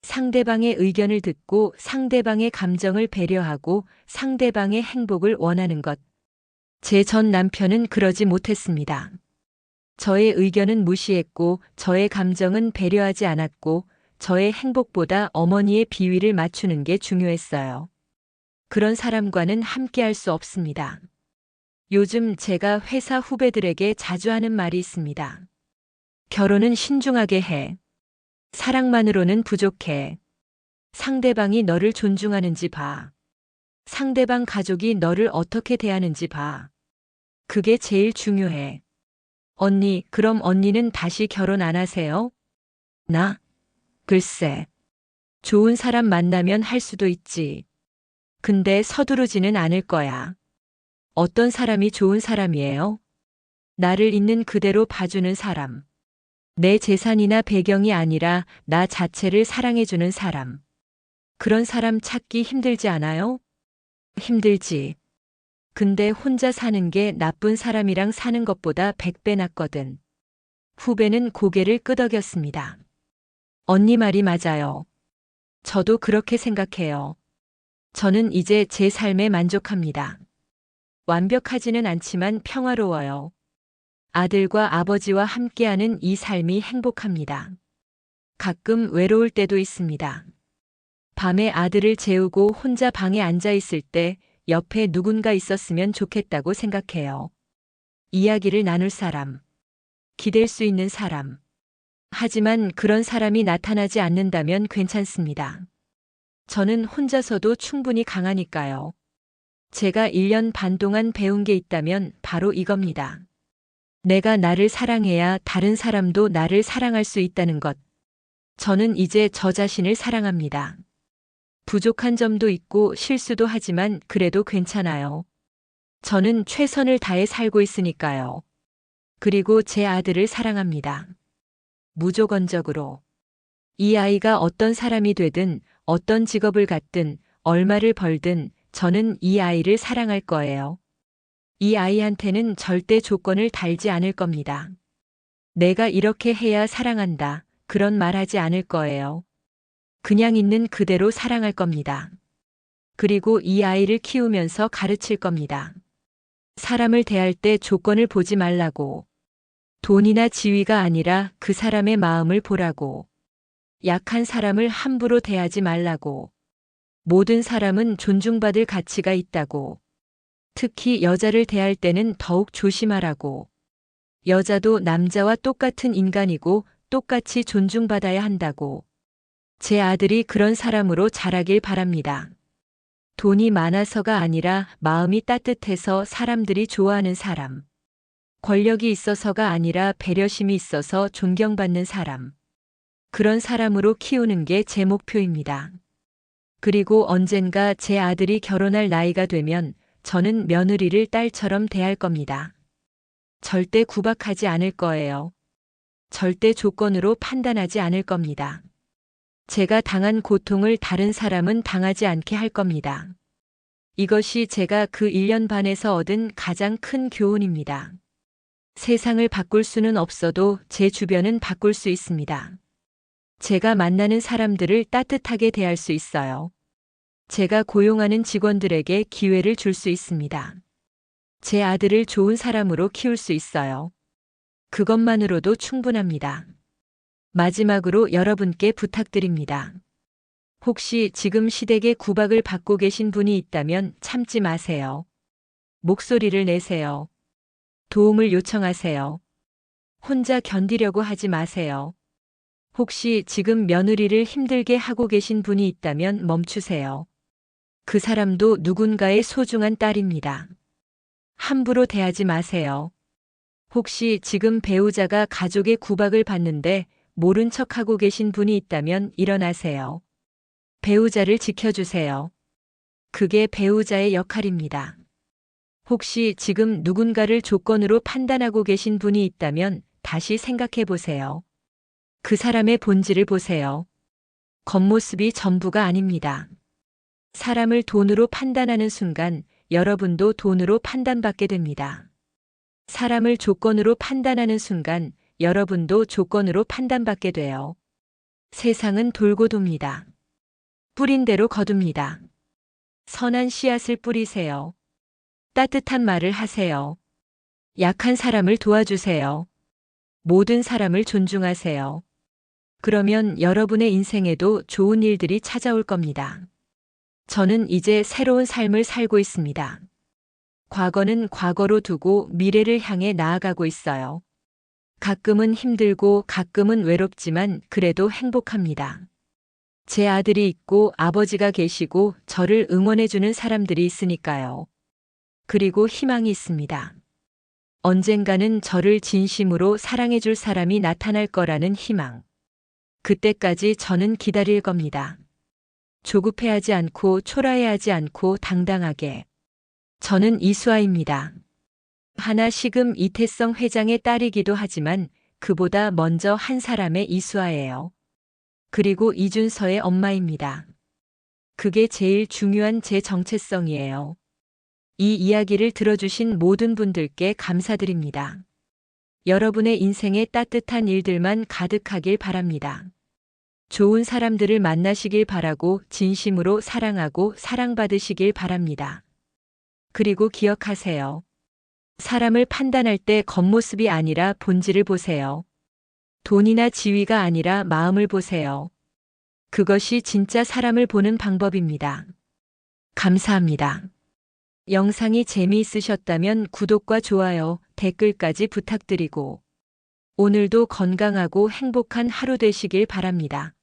상대방의 의견을 듣고 상대방의 감정을 배려하고 상대방의 행복을 원하는 것. 제 전 남편은 그러지 못했습니다. 저의 의견은 무시했고 저의 감정은 배려하지 않았고 저의 행복보다 어머니의 비위를 맞추는 게 중요했어요. 그런 사람과는 함께할 수 없습니다. 요즘 제가 회사 후배들에게 자주 하는 말이 있습니다. 결혼은 신중하게 해. 사랑만으로는 부족해. 상대방이 너를 존중하는지 봐. 상대방 가족이 너를 어떻게 대하는지 봐. 그게 제일 중요해. 언니, 그럼 언니는 다시 결혼 안 하세요? 나? 글쎄. 좋은 사람 만나면 할 수도 있지. 근데 서두르지는 않을 거야. 어떤 사람이 좋은 사람이에요? 나를 있는 그대로 봐주는 사람. 내 재산이나 배경이 아니라 나 자체를 사랑해주는 사람. 그런 사람 찾기 힘들지 않아요? 힘들지. 근데 혼자 사는 게 나쁜 사람이랑 사는 것보다 100배 낫거든. 후배는 고개를 끄덕였습니다. 언니 말이 맞아요. 저도 그렇게 생각해요. 저는 이제 제 삶에 만족합니다. 완벽하지는 않지만 평화로워요. 아들과 아버지와 함께하는 이 삶이 행복합니다. 가끔 외로울 때도 있습니다. 밤에 아들을 재우고 혼자 방에 앉아 있을 때 옆에 누군가 있었으면 좋겠다고 생각해요. 이야기를 나눌 사람, 기댈 수 있는 사람. 하지만 그런 사람이 나타나지 않는다면 괜찮습니다. 저는 혼자서도 충분히 강하니까요. 제가 1년 반 동안 배운 게 있다면 바로 이겁니다. 내가 나를 사랑해야 다른 사람도 나를 사랑할 수 있다는 것. 저는 이제 저 자신을 사랑합니다. 부족한 점도 있고 실수도 하지만 그래도 괜찮아요. 저는 최선을 다해 살고 있으니까요. 그리고 제 아들을 사랑합니다. 무조건적으로. 이 아이가 어떤 사람이 되든 어떤 직업을 갖든 얼마를 벌든 저는 이 아이를 사랑할 거예요. 이 아이한테는 절대 조건을 달지 않을 겁니다. 내가 이렇게 해야 사랑한다. 그런 말 하지 않을 거예요. 그냥 있는 그대로 사랑할 겁니다. 그리고 이 아이를 키우면서 가르칠 겁니다. 사람을 대할 때 조건을 보지 말라고. 돈이나 지위가 아니라 그 사람의 마음을 보라고. 약한 사람을 함부로 대하지 말라고. 모든 사람은 존중받을 가치가 있다고. 특히 여자를 대할 때는 더욱 조심하라고. 여자도 남자와 똑같은 인간이고 똑같이 존중받아야 한다고. 제 아들이 그런 사람으로 자라길 바랍니다. 돈이 많아서가 아니라 마음이 따뜻해서 사람들이 좋아하는 사람. 권력이 있어서가 아니라 배려심이 있어서 존경받는 사람. 그런 사람으로 키우는 게 제 목표입니다. 그리고 언젠가 제 아들이 결혼할 나이가 되면 저는 며느리를 딸처럼 대할 겁니다. 절대 구박하지 않을 거예요. 절대 조건으로 판단하지 않을 겁니다. 제가 당한 고통을 다른 사람은 당하지 않게 할 겁니다. 이것이 제가 그 1년 반에서 얻은 가장 큰 교훈입니다. 세상을 바꿀 수는 없어도 제 주변은 바꿀 수 있습니다. 제가 만나는 사람들을 따뜻하게 대할 수 있어요. 제가 고용하는 직원들에게 기회를 줄 수 있습니다. 제 아들을 좋은 사람으로 키울 수 있어요. 그것만으로도 충분합니다. 마지막으로 여러분께 부탁드립니다. 혹시 지금 시댁에 구박을 받고 계신 분이 있다면 참지 마세요. 목소리를 내세요. 도움을 요청하세요. 혼자 견디려고 하지 마세요. 혹시 지금 며느리를 힘들게 하고 계신 분이 있다면 멈추세요. 그 사람도 누군가의 소중한 딸입니다. 함부로 대하지 마세요. 혹시 지금 배우자가 가족의 구박을 받는데 모른 척하고 계신 분이 있다면 일어나세요. 배우자를 지켜주세요. 그게 배우자의 역할입니다. 혹시 지금 누군가를 조건으로 판단하고 계신 분이 있다면 다시 생각해 보세요. 그 사람의 본질을 보세요. 겉모습이 전부가 아닙니다. 사람을 돈으로 판단하는 순간 여러분도 돈으로 판단받게 됩니다. 사람을 조건으로 판단하는 순간 여러분도 조건으로 판단받게 돼요. 세상은 돌고 돕니다. 뿌린 대로 거둡니다. 선한 씨앗을 뿌리세요. 따뜻한 말을 하세요. 약한 사람을 도와주세요. 모든 사람을 존중하세요. 그러면 여러분의 인생에도 좋은 일들이 찾아올 겁니다. 저는 이제 새로운 삶을 살고 있습니다. 과거는 과거로 두고 미래를 향해 나아가고 있어요. 가끔은 힘들고 가끔은 외롭지만 그래도 행복합니다. 제 아들이 있고 아버지가 계시고 저를 응원해주는 사람들이 있으니까요. 그리고 희망이 있습니다. 언젠가는 저를 진심으로 사랑해줄 사람이 나타날 거라는 희망. 그때까지 저는 기다릴 겁니다. 조급해하지 않고 초라해하지 않고 당당하게. 저는 이수아입니다. 하나시금 이태성 회장의 딸이기도 하지만 그보다 먼저 한 사람의 이수아예요. 그리고 이준서의 엄마입니다. 그게 제일 중요한 제 정체성이에요. 이 이야기를 들어주신 모든 분들께 감사드립니다. 여러분의 인생에 따뜻한 일들만 가득하길 바랍니다. 좋은 사람들을 만나시길 바라고 진심으로 사랑하고 사랑받으시길 바랍니다. 그리고 기억하세요. 사람을 판단할 때 겉모습이 아니라 본질을 보세요. 돈이나 지위가 아니라 마음을 보세요. 그것이 진짜 사람을 보는 방법입니다. 감사합니다. 영상이 재미있으셨다면 구독과 좋아요, 댓글까지 부탁드리고 오늘도 건강하고 행복한 하루 되시길 바랍니다.